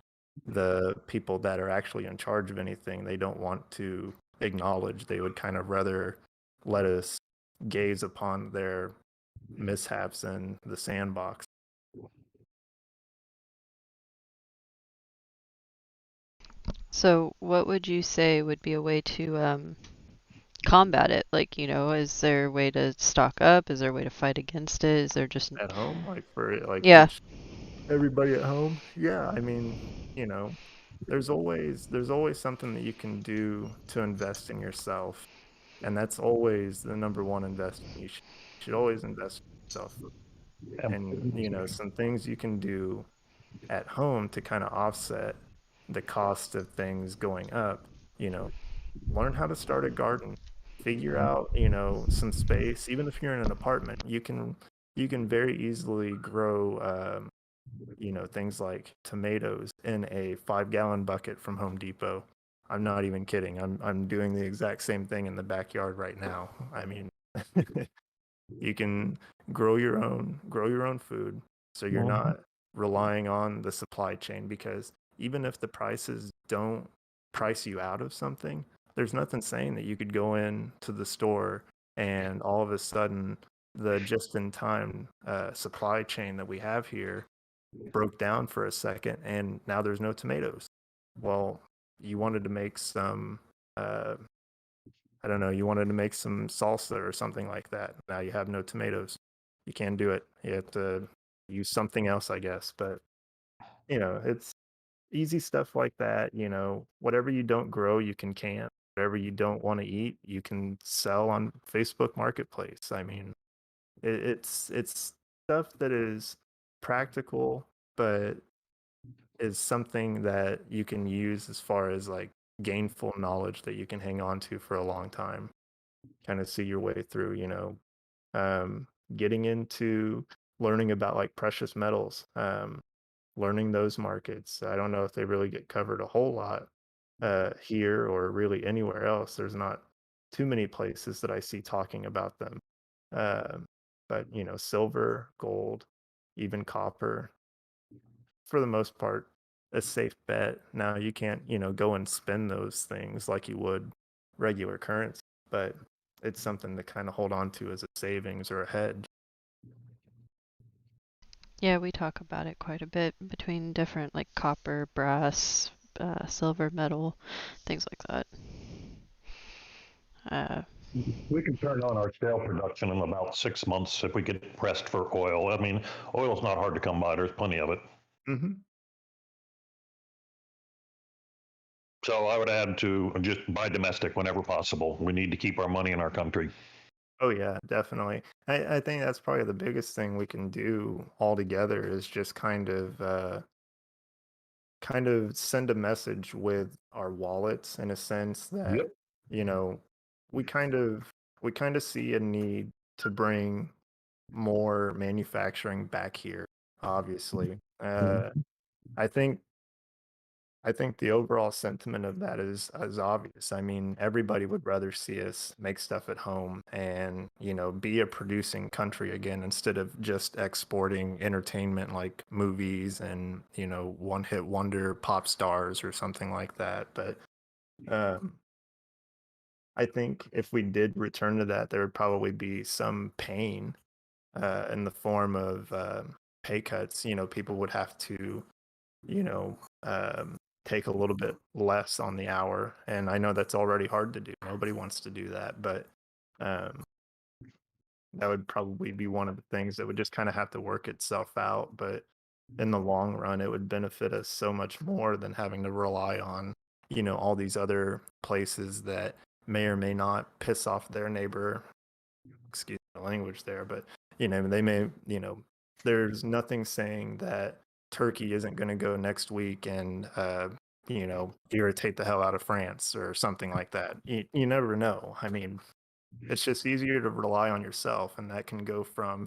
the people that are actually in charge of anything, they don't want to acknowledge. They would kind of rather let us gaze upon their mishaps in the sandbox. So, what would you say would be a way to combat it? Like, is there a way to stock up? Is there a way to fight against it? Is there just, At home, like for like yeah, everybody at home, yeah, I mean, there's always something that you can do to invest in yourself, and that's always the number one investment. You should always invest in yourself. And some things you can do at home to kind of offset the cost of things going up. you know Learn how to start a garden, figure out some space. Even if you're in an apartment, you can very easily grow things like tomatoes in a 5-gallon bucket from Home Depot. I'm not even kidding. I'm doing the exact same thing in the backyard right now. I mean, you can grow your own food, so you're not relying on the supply chain, because even if the prices don't price you out of something, there's nothing saying that you could go in to the store and all of a sudden the just-in-time supply chain that we have here broke down for a second and now there's no tomatoes. Well, you wanted to make some I don't know, you wanted to make some salsa or something like that. Now you have no tomatoes. You can't do it. You have to use something else, I guess. But, it's easy stuff like that. Whatever you don't grow, you can. Whatever you don't want to eat, you can sell on Facebook Marketplace. I mean, it's stuff that is practical, but is something that you can use as far as like gainful knowledge that you can hang on to for a long time, kind of see your way through, um, getting into learning about like precious metals, learning those markets. I don't know if they really get covered a whole lot here or really anywhere else. There's not too many places that I see talking about them. Uh, but, silver, gold, even copper, for the most part, a safe bet. Now you can't, go and spend those things like you would regular currency, but it's something to kind of hold on to as a savings or a hedge. yeah, we talk about it quite a bit between different like copper, brass, silver, metal, things like that. We can turn on our shale production in about 6 months if we get pressed for oil. I mean, oil's not hard to come by. There's plenty of it. Mm-hmm. So I would add to just buy domestic whenever possible. We need to keep our money in our country. Oh yeah, definitely. I think that's probably the biggest thing we can do all together is just kind of kind of send a message with our wallets in a sense that, Yep. you know, we kind of see a need to bring more manufacturing back here, obviously. I think the overall sentiment of that is obvious. I mean, everybody would rather see us make stuff at home and, be a producing country again instead of just exporting entertainment like movies and, one-hit wonder pop stars or something like that. But um, I think if we did return to that, there would probably be some pain in the form of pay cuts. People would have to you know, take a little bit less on the hour. And I know that's already hard to do. Nobody wants to do that, but um, that would probably be one of the things that would just kind of have to work itself out. But in the long run, it would benefit us so much more than having to rely on, all these other places that may or may not piss off their neighbor. Excuse the language there, but they may, there's nothing saying that Turkey isn't going to go next week and irritate the hell out of France or something like that. You never know. I mean, it's just easier to rely on yourself, and that can go from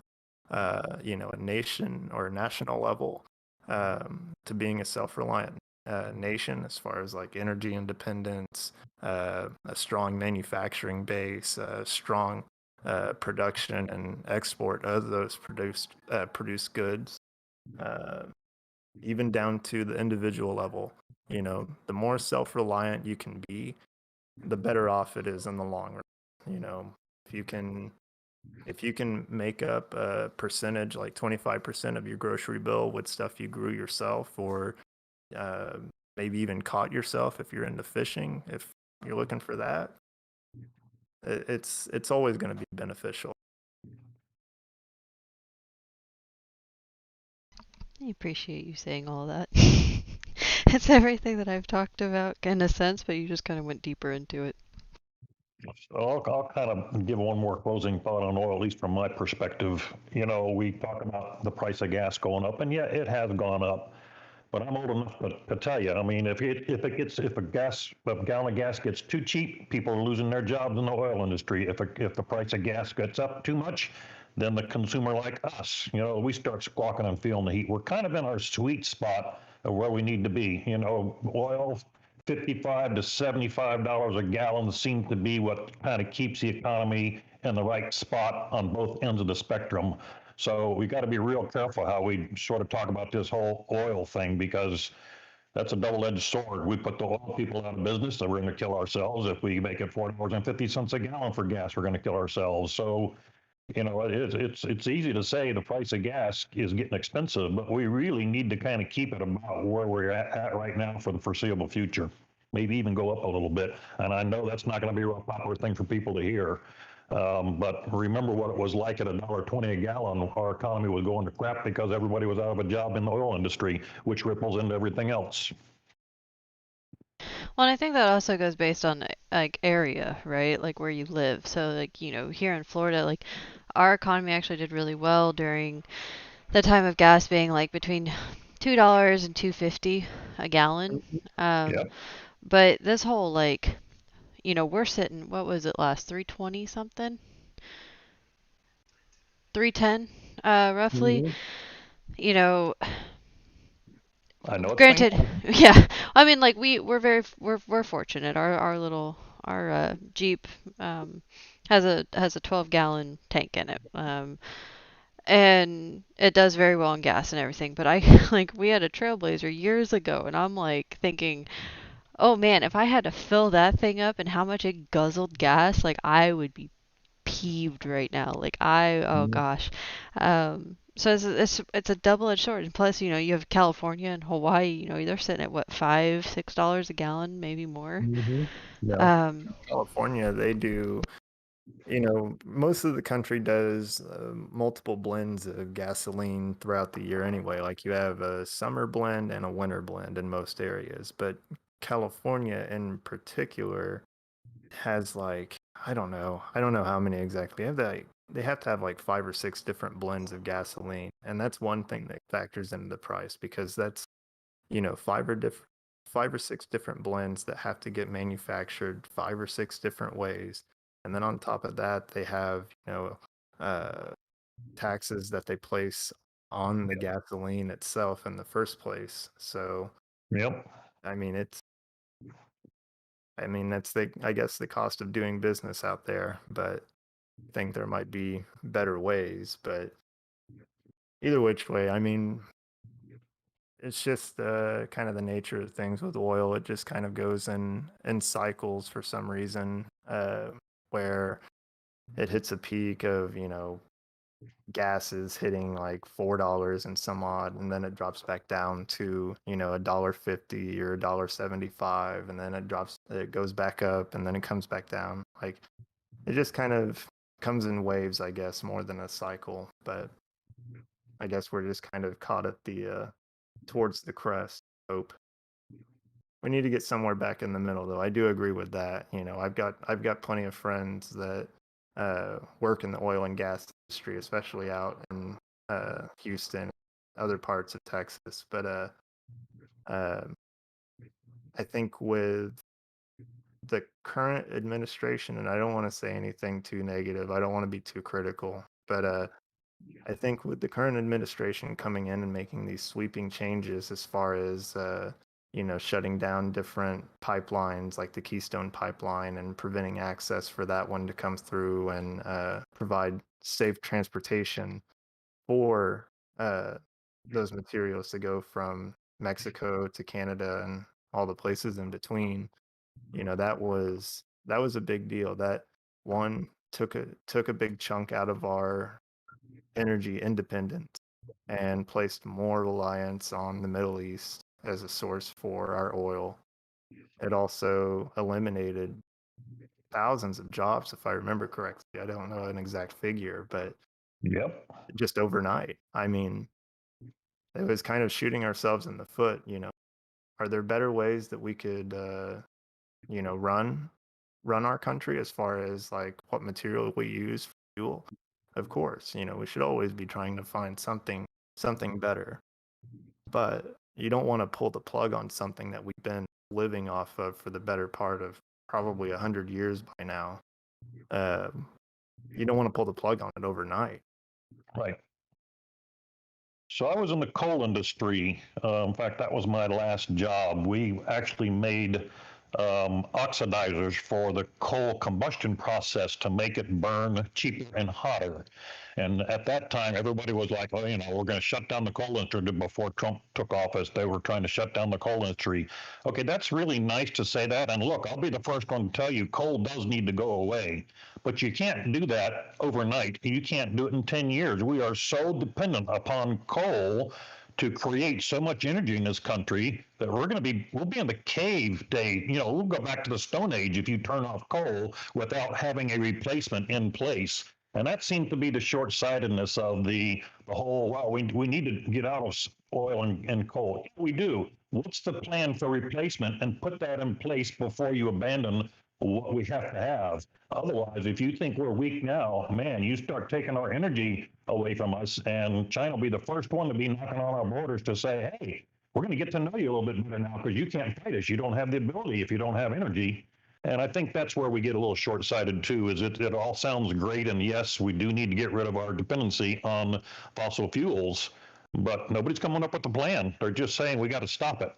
a nation or a national level to being a self-reliant nation as far as like energy independence, a strong manufacturing base, a strong production and export of those produced goods, uh, even down to the individual level. The more self-reliant you can be, the better off it is in the long run. If you can make up a percentage like 25% of your grocery bill with stuff you grew yourself, or uh, maybe even caught yourself if you're into fishing, if you're looking for that, it's always going to be beneficial. I appreciate you saying all that. It's everything that I've talked about in a sense, but you just kind of went deeper into it. So I'll kind of give one more closing thought on oil, at least from my perspective. We talk about the price of gas going up, and yeah, it has gone up. But I'm old enough to tell you, I mean, if a gallon of gas gets too cheap, people are losing their jobs in the oil industry. If the price of gas gets up too much, then the consumer like us, we start squawking and feeling the heat. We're kind of in our sweet spot of where we need to be. Oil, $55 to $75 a gallon seems to be what kind of keeps the economy in the right spot on both ends of the spectrum. So we got to be real careful how we sort of talk about this whole oil thing, because that's a double-edged sword. We put the oil people out of business, so we're going to kill ourselves. If we make it $4.50 a gallon for gas, we're going to kill ourselves. So, it's easy to say the price of gas is getting expensive, but we really need to kind of keep it about where we're at right now for the foreseeable future. Maybe even go up a little bit. And I know that's not going to be a real popular thing for people to hear. But remember what it was like at $1.20 a gallon. Our economy was going to crap because everybody was out of a job in the oil industry, which ripples into everything else. Well, and I think that also goes based on like area, right? Like where you live. So like, here in Florida, like our economy actually did really well during the time of gas being like between $2 and $2.50 a gallon. Yep. But this whole like, we're sitting, what was it last, 320 something? 310, roughly. You know, I know it's granted, painful. yeah. I mean, like we're fortunate. Our Jeep has a 12-gallon tank in it. And it does very well on gas and everything. But we had a Trailblazer years ago, and I'm like thinking, oh man, if I had to fill that thing up and how much it guzzled gas, like I would be peeved right now. Oh gosh. So it's a double-edged sword. And plus, you have California and Hawaii, they're sitting at what, $5, $6 a gallon, maybe more. Yeah. California, they do, most of the country does multiple blends of gasoline throughout the year anyway. Like you have a summer blend and a winter blend in most areas, but California in particular has like, I don't know how many exactly. They have to have like 5 or 6 different blends of gasoline, and that's one thing that factors into the price because that's 5 or 6 different blends that have to get manufactured 5 or 6 different ways. And then on top of that, they have, taxes that they place on the gasoline itself in the first place. So, Yep. I mean, that's I guess the cost of doing business out there, but I think there might be better ways. But either which way, I mean, it's just kind of the nature of things with oil. It just kind of goes in cycles for some reason, where it hits a peak of, gas is hitting like $4 and some odd, and then it drops back down to, $1.50 or $1.75, and then it goes back up, and then it comes back down. Like, it just kind of comes in waves, I guess, more than a cycle. But I guess we're just kind of caught at the towards the crest. Hope we need to get somewhere back in the middle, though. I do agree with that. I've got plenty of friends that work in the oil and gas industry, especially out in Houston, other parts of Texas. But uh, I think with the current administration, and I don't want to say anything too negative, I don't want to be too critical, but I think with the current administration coming in and making these sweeping changes as far as shutting down different pipelines like the Keystone pipeline and preventing access for that one to come through, and provide safe transportation for those materials to go from Mexico to Canada and all the places in between. That was a big deal. That one took a big chunk out of our energy independence and placed more reliance on the Middle East as a source for our oil. It also eliminated thousands of jobs, if I remember correctly. I don't know an exact figure, but Yep. just overnight. I mean, it was kind of shooting ourselves in the foot. Are there better ways that we could, run our country as far as like what material we use for fuel? Of course, we should always be trying to find something better. But you don't want to pull the plug on something that we've been living off of for the better part of probably 100 years by now. You don't want to pull the plug on it overnight. Right. So I was in the coal industry. In fact, that was my last job. We actually made oxidizers for the coal combustion process to make it burn cheaper and hotter. And at that time, everybody was like, oh, we're going to shut down the coal industry. Before Trump took office, they were trying to shut down the coal industry. Okay, that's really nice to say that. And look, I'll be the first one to tell you coal does need to go away. But you can't do that overnight. You can't do it in 10 years. We are so dependent upon coal to create so much energy in this country that we'll be in the cave day. We'll go back to the Stone Age if you turn off coal without having a replacement in place. And that seems to be the short-sightedness of the whole, wow, we need to get out of oil and coal. We do. What's the plan for replacement? And put that in place before you abandon what we have to have. Otherwise, if you think we're weak now, man, you start taking our energy away from us, and China will be the first one to be knocking on our borders to say, hey, we're going to get to know you a little bit better now because you can't fight us. You don't have the ability if you don't have energy. And I think that's where we get a little short-sighted too, is it all sounds great. And yes, we do need to get rid of our dependency on fossil fuels, but nobody's coming up with a plan. They're just saying we got to stop it.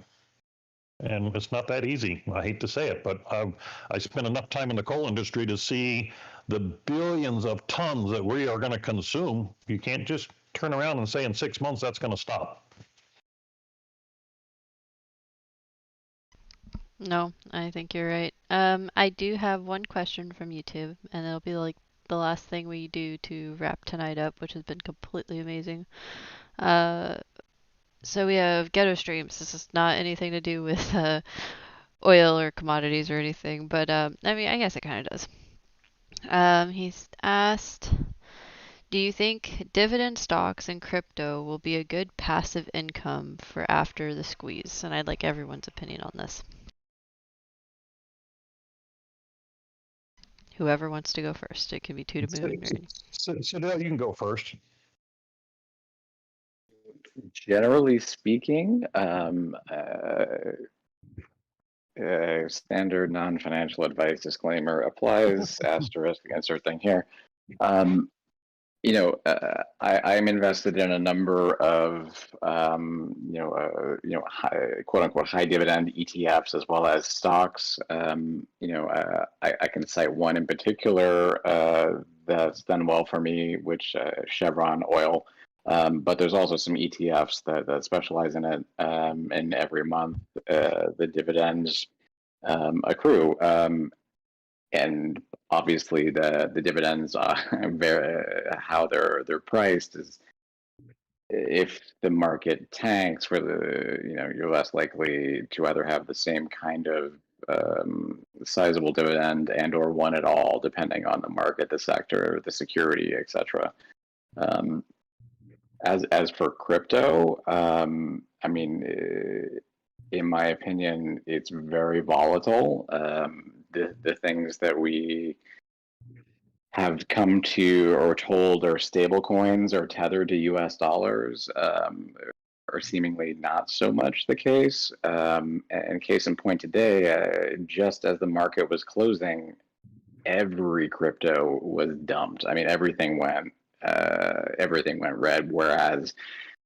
And it's not that easy. I hate to say it, but I spent enough time in the coal industry to see the billions of tons that we are going to consume. You can't just turn around and say in 6 months that's going to stop. No, I think you're right. I do have one question from YouTube, and it'll be like the last thing we do to wrap tonight up, which has been completely amazing. So we have Ghetto Streams. This is not anything to do with oil or commodities or anything, but I mean, I guess it kind of does. He's asked, do you think dividend stocks and crypto will be a good passive income for after the squeeze? And I'd like everyone's opinion on this. Whoever wants to go first. It can be two to moon. So you can go first. Generally speaking, standard non-financial advice disclaimer applies, asterisk, insert thing here. I'm invested in a number of, quote unquote high dividend ETFs as well as stocks. I can cite one in particular that's done well for me, which Chevron Oil. But there's also some ETFs that specialize in it, and every month the dividends accrue. And obviously the dividends how they're priced is, if the market tanks for you're less likely to either have the same kind of sizable dividend and or one at all, depending on the market, the sector, the security, etc. As for crypto, in my opinion, it's very volatile. The things that we have come to or told are stable coins or tethered to US dollars are seemingly not so much the case. And case in point today, just as the market was closing, every crypto was dumped. I mean, everything went red, whereas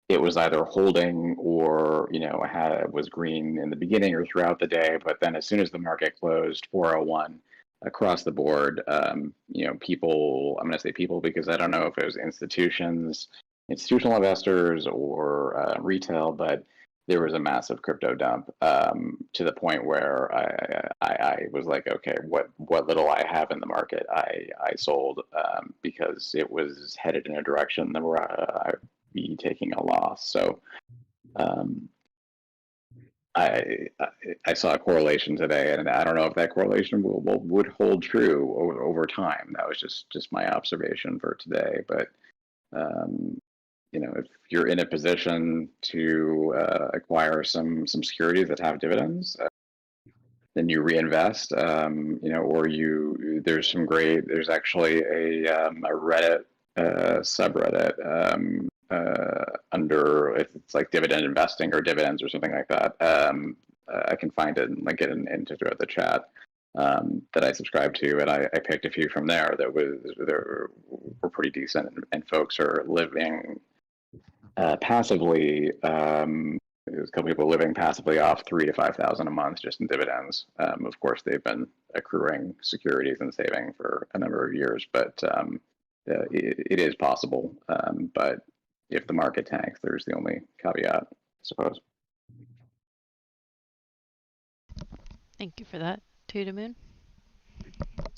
it was either holding or was green in the beginning or throughout the day, but then as soon as the market closed, 401 across the board, people, I'm going to say people because I don't know if it was institutional investors or retail, but there was a massive crypto dump to the point where I was like, okay, what little I have in the market, I sold because it was headed in a direction that where I'd be taking a loss. So I saw a correlation today, and I don't know if that correlation would hold true over time. That was just my observation for today. But if you're in a position to acquire some securities that have dividends, then you reinvest. There's actually a Reddit subreddit under, if it's like dividend investing or dividends or something like that. I can find it and get into the chat that I subscribe to, and I picked a few from there that were pretty decent, and folks are living passively. There's a couple people living passively off $3,000 to $5,000 a month just in dividends. Of course, they've been accruing securities and saving for a number of years, but it is possible. But if the market tanks, there's the only caveat, I suppose. Thank you for that. To the moon.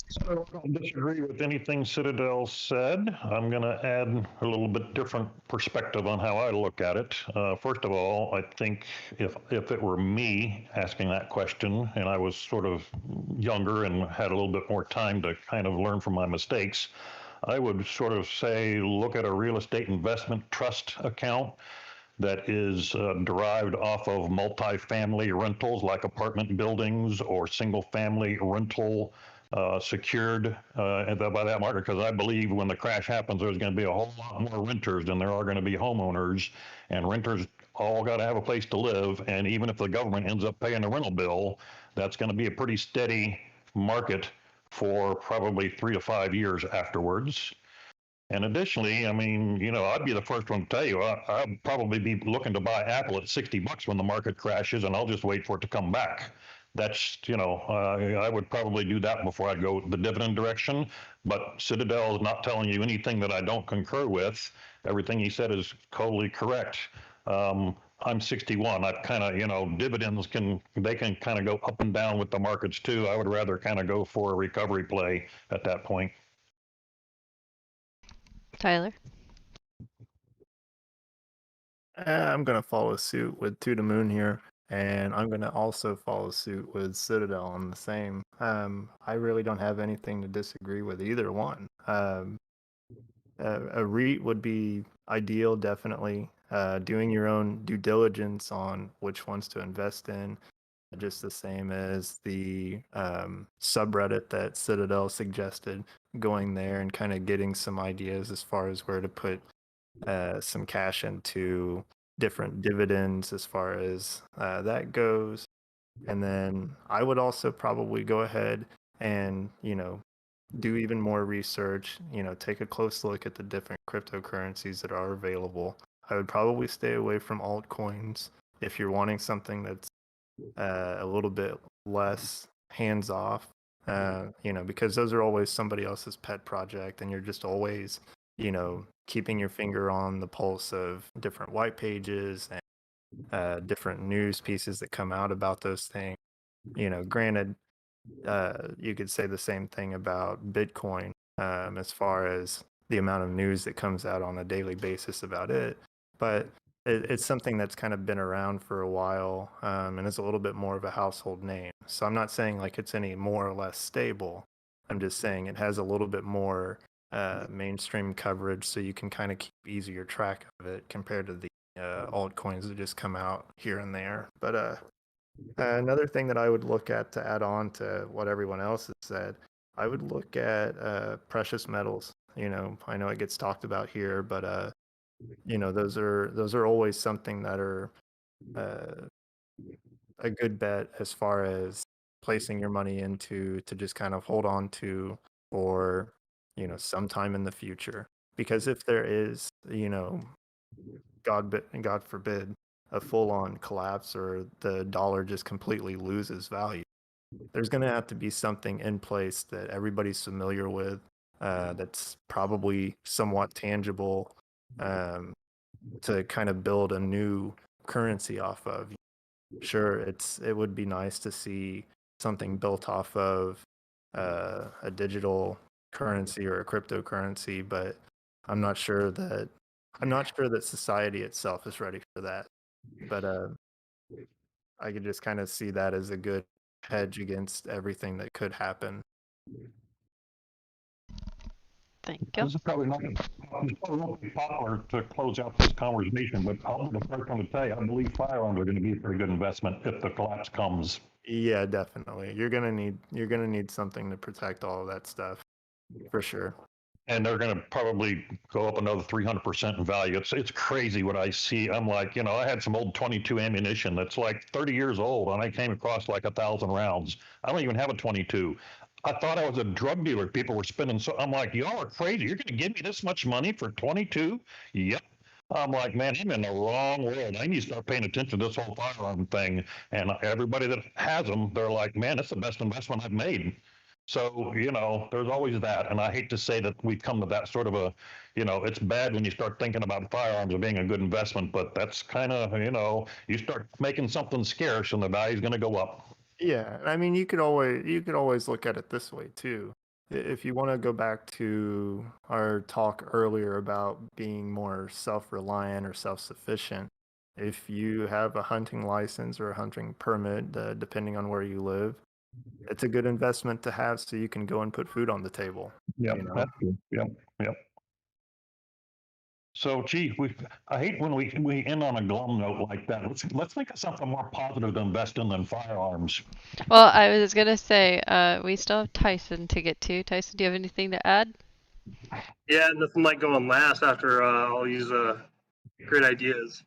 So I don't disagree with anything Citadel said. I'm going to add a little bit different perspective on how I look at it. First of all, I think if it were me asking that question and I was sort of younger and had a little bit more time to kind of learn from my mistakes, I would sort of say, look at a real estate investment trust account that is derived off of multifamily rentals like apartment buildings or single family rental secured by that market, because I believe when the crash happens, there's going to be a whole lot more renters than there are going to be homeowners, and renters all got to have a place to live. And even if the government ends up paying a rental bill, that's going to be a pretty steady market for probably 3 to 5 years afterwards. And additionally, I mean, I'd be the first one to tell you, I'd probably be looking to buy Apple at $60 when the market crashes, and I'll just wait for it to come back. That's, I would probably do that before I'd go the dividend direction. But Citadel is not telling you anything that I don't concur with. Everything he said is totally correct. I'm 61. I've kind of, dividends can kind of go up and down with the markets too. I would rather kind of go for a recovery play at that point. Tyler. I'm going to follow suit with To the Moon here, and I'm going to also follow suit with Citadel on the same. I really don't have anything to disagree with either one. A REIT would be ideal, definitely. Doing your own due diligence on which ones to invest in, just the same as the subreddit that Citadel suggested, going there and kind of getting some ideas as far as where to put some cash into different dividends as far as that goes. And then I would also probably go ahead and, do even more research, take a close look at the different cryptocurrencies that are available. I would probably stay away from altcoins if you're wanting something that's a little bit less hands off, because those are always somebody else's pet project, and you're just always, keeping your finger on the pulse of different white pages and different news pieces that come out about those things. Granted, you could say the same thing about Bitcoin, as far as the amount of news that comes out on a daily basis about it. But it's something that's kind of been around for a while, and is a little bit more of a household name. So I'm not saying like it's any more or less stable. I'm just saying it has a little bit more mainstream coverage, so you can kind of keep easier track of it compared to the altcoins that just come out here and there. But another thing that I would look at to add on to what everyone else has said, I would look at precious metals. I know it gets talked about here, but those are always something that are uh, a good bet as far as placing your money into to just kind of hold on to for sometime in the future. Because if there is, God forbid, a full-on collapse or the dollar just completely loses value, there's going to have to be something in place that everybody's familiar with, that's probably somewhat tangible, um, to kind of build a new currency off of. Sure, it would be nice to see something built off of a digital currency or a cryptocurrency, but I'm not sure that society itself is ready for that. But I could just kind of see that as a good hedge against everything that could happen. Thank you. This is probably not really popular to close out this conversation, but I'm the first one to tell you, I believe firearms are going to be a pretty good investment if the collapse comes. Yeah, definitely. You're gonna need something to protect all of that stuff, for sure. And they're going to probably go up another 300% in value. It's crazy what I see. I'm like, I had some old 22 ammunition that's like 30 years old, and I came across like 1,000 rounds. I don't even have a 22. I thought I was a drug dealer. People were spending so. I'm like, y'all are crazy. You're going to give me this much money for 22? Yep. I'm like, man, I'm in the wrong world. I need to start paying attention to this whole firearm thing. And everybody that has them, they're like, man, it's the best investment I've made. So, there's always that. And I hate to say that we've come to that sort of it's bad when you start thinking about firearms as being a good investment, but that's kind of, you start making something scarce and the value's going to go up. Yeah, I mean, you could always look at it this way too. If you want to go back to our talk earlier about being more self-reliant or self-sufficient, if you have a hunting license or a hunting permit, depending on where you live, it's a good investment to have so you can go and put food on the table. Yeah, that's good. Yep. So, gee, I hate when we end on a glum note like that. Let's think of something more positive to invest in than firearms. Well, I was gonna say, we still have Tyson to get to. Tyson, do you have anything to add? Yeah, nothing like going last after all these great ideas.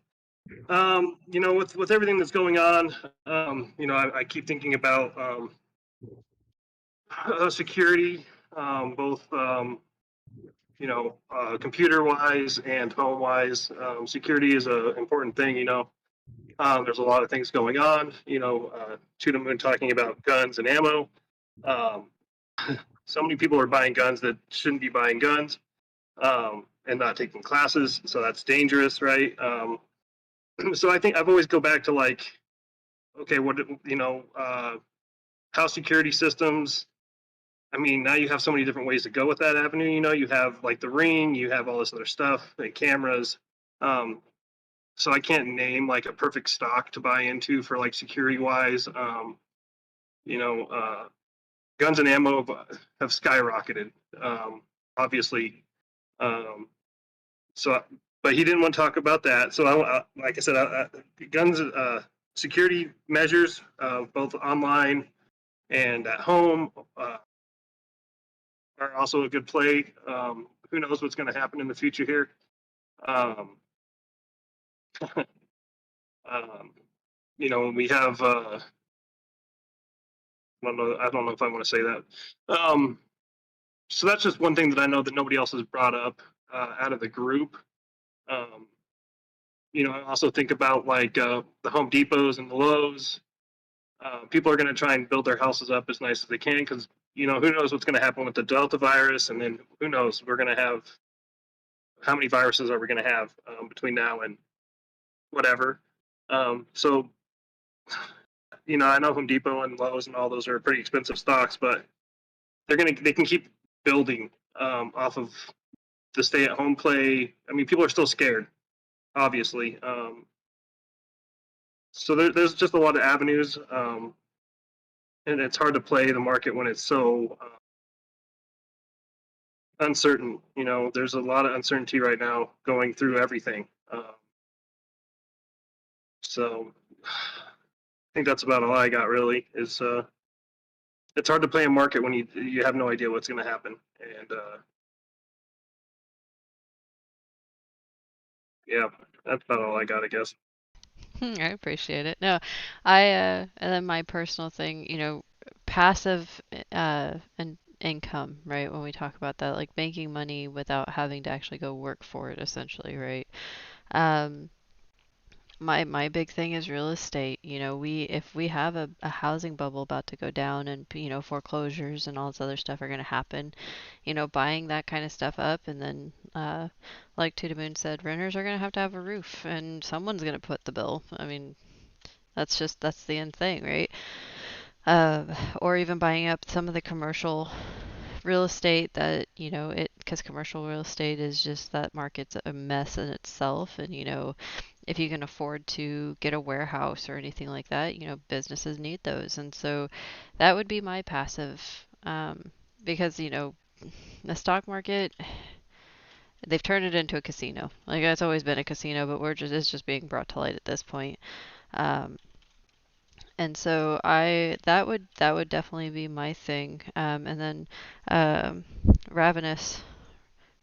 With everything that's going on, I keep thinking about security, both computer-wise and home-wise. Security is an important thing. There's a lot of things going on. Tudum been talking about guns and ammo. So many people are buying guns that shouldn't be buying guns, and not taking classes. So that's dangerous, right? So I think I've always go back to like, okay, house security systems. I mean, now you have so many different ways to go with that avenue. You have like the Ring, you have all this other stuff, like cameras. So I can't name like a perfect stock to buy into for like security wise. Guns and ammo have skyrocketed, obviously. But he didn't want to talk about that. So like I said, guns, security measures, both online and at home, are also a good play. Who knows what's going to happen in the future here? We have I don't know if I want to say that. So that's just one thing that I know that nobody else has brought up out of the group. I also think about like the Home Depots and the Lowe's. People are going to try and build their houses up as nice as they can because who knows what's going to happen with the Delta virus, and then who knows we're going to have how many viruses are we going to have between now and whatever. So I know Home Depot and Lowe's and all those are pretty expensive stocks, but they can keep building off of the stay-at-home play. I mean, people are still scared, obviously. So there's just a lot of avenues, and it's hard to play the market when it's so uncertain. There's a lot of uncertainty right now going through everything. So I think that's about all I got. Really, is it's hard to play a market when you have no idea what's going to happen, and yeah, that's about all I got, I guess. I appreciate it. No, and then my personal thing, passive and income, right? When we talk about that, like making money without having to actually go work for it, essentially, right? Um, my big thing is real estate. If we have a housing bubble about to go down and foreclosures and all this other stuff are going to happen, buying that kind of stuff up, and then like To the Moon said, renters are going to have a roof and someone's going to put the bill. I mean, that's the end thing, right? Or even buying up some of the commercial real estate that, because commercial real estate is just, that market's a mess in itself. And, if you can afford to get a warehouse or anything like that, businesses need those. And so that would be my passive, because, the stock market, they've turned it into a casino. Like, it's always been a casino, but it's just being brought to light at this point. And so that would definitely be my thing. And then Ravenous,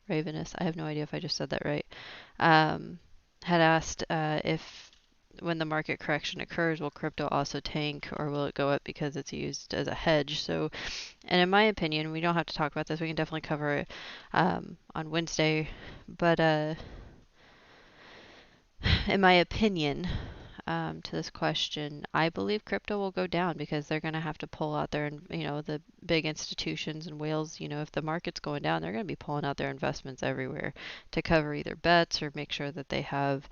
I have no idea if I just said that right, had asked if when the market correction occurs, will crypto also tank or will it go up because it's used as a hedge? So, and in my opinion, we don't have to talk about this. We can definitely cover it on Wednesday. But in my opinion, to this question, I believe crypto will go down because they're going to have to pull out their, the big institutions and whales, if the market's going down, they're going to be pulling out their investments everywhere to cover either bets or make sure that they have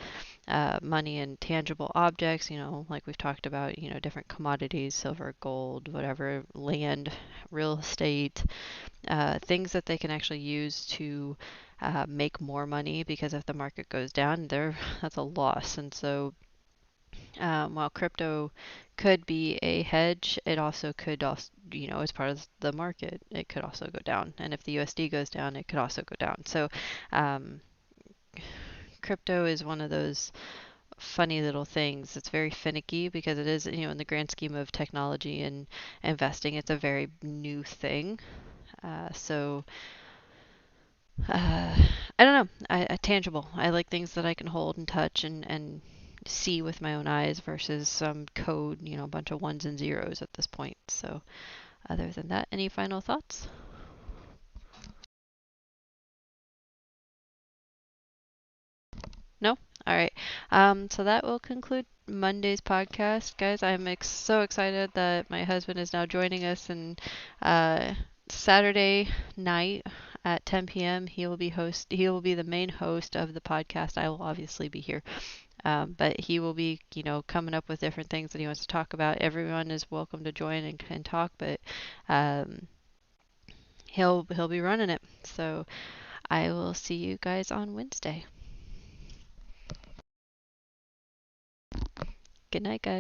money in tangible objects, like we've talked about, different commodities, silver, gold, whatever, land, real estate, things that they can actually use to make more money, because if the market goes down, that's a loss. And so while crypto could be a hedge, it also could as part of the market, it could also go down. And if the USD goes down, it could also go down. So crypto is one of those funny little things. It's very finicky because it is, in the grand scheme of technology and investing, it's a very new thing. So I don't know. Tangible. I like things that I can hold and touch and see with my own eyes versus some code, a bunch of ones and zeros at this point. So other than that, any final thoughts? No? All right. So that will conclude Monday's podcast, guys. I'm so excited that my husband is now joining us, and Saturday night at 10 p.m. He will be the main host of the podcast. I will obviously be here. But he will be, coming up with different things that he wants to talk about. Everyone is welcome to join and talk, but he'll be running it. So I will see you guys on Wednesday. Good night, guys.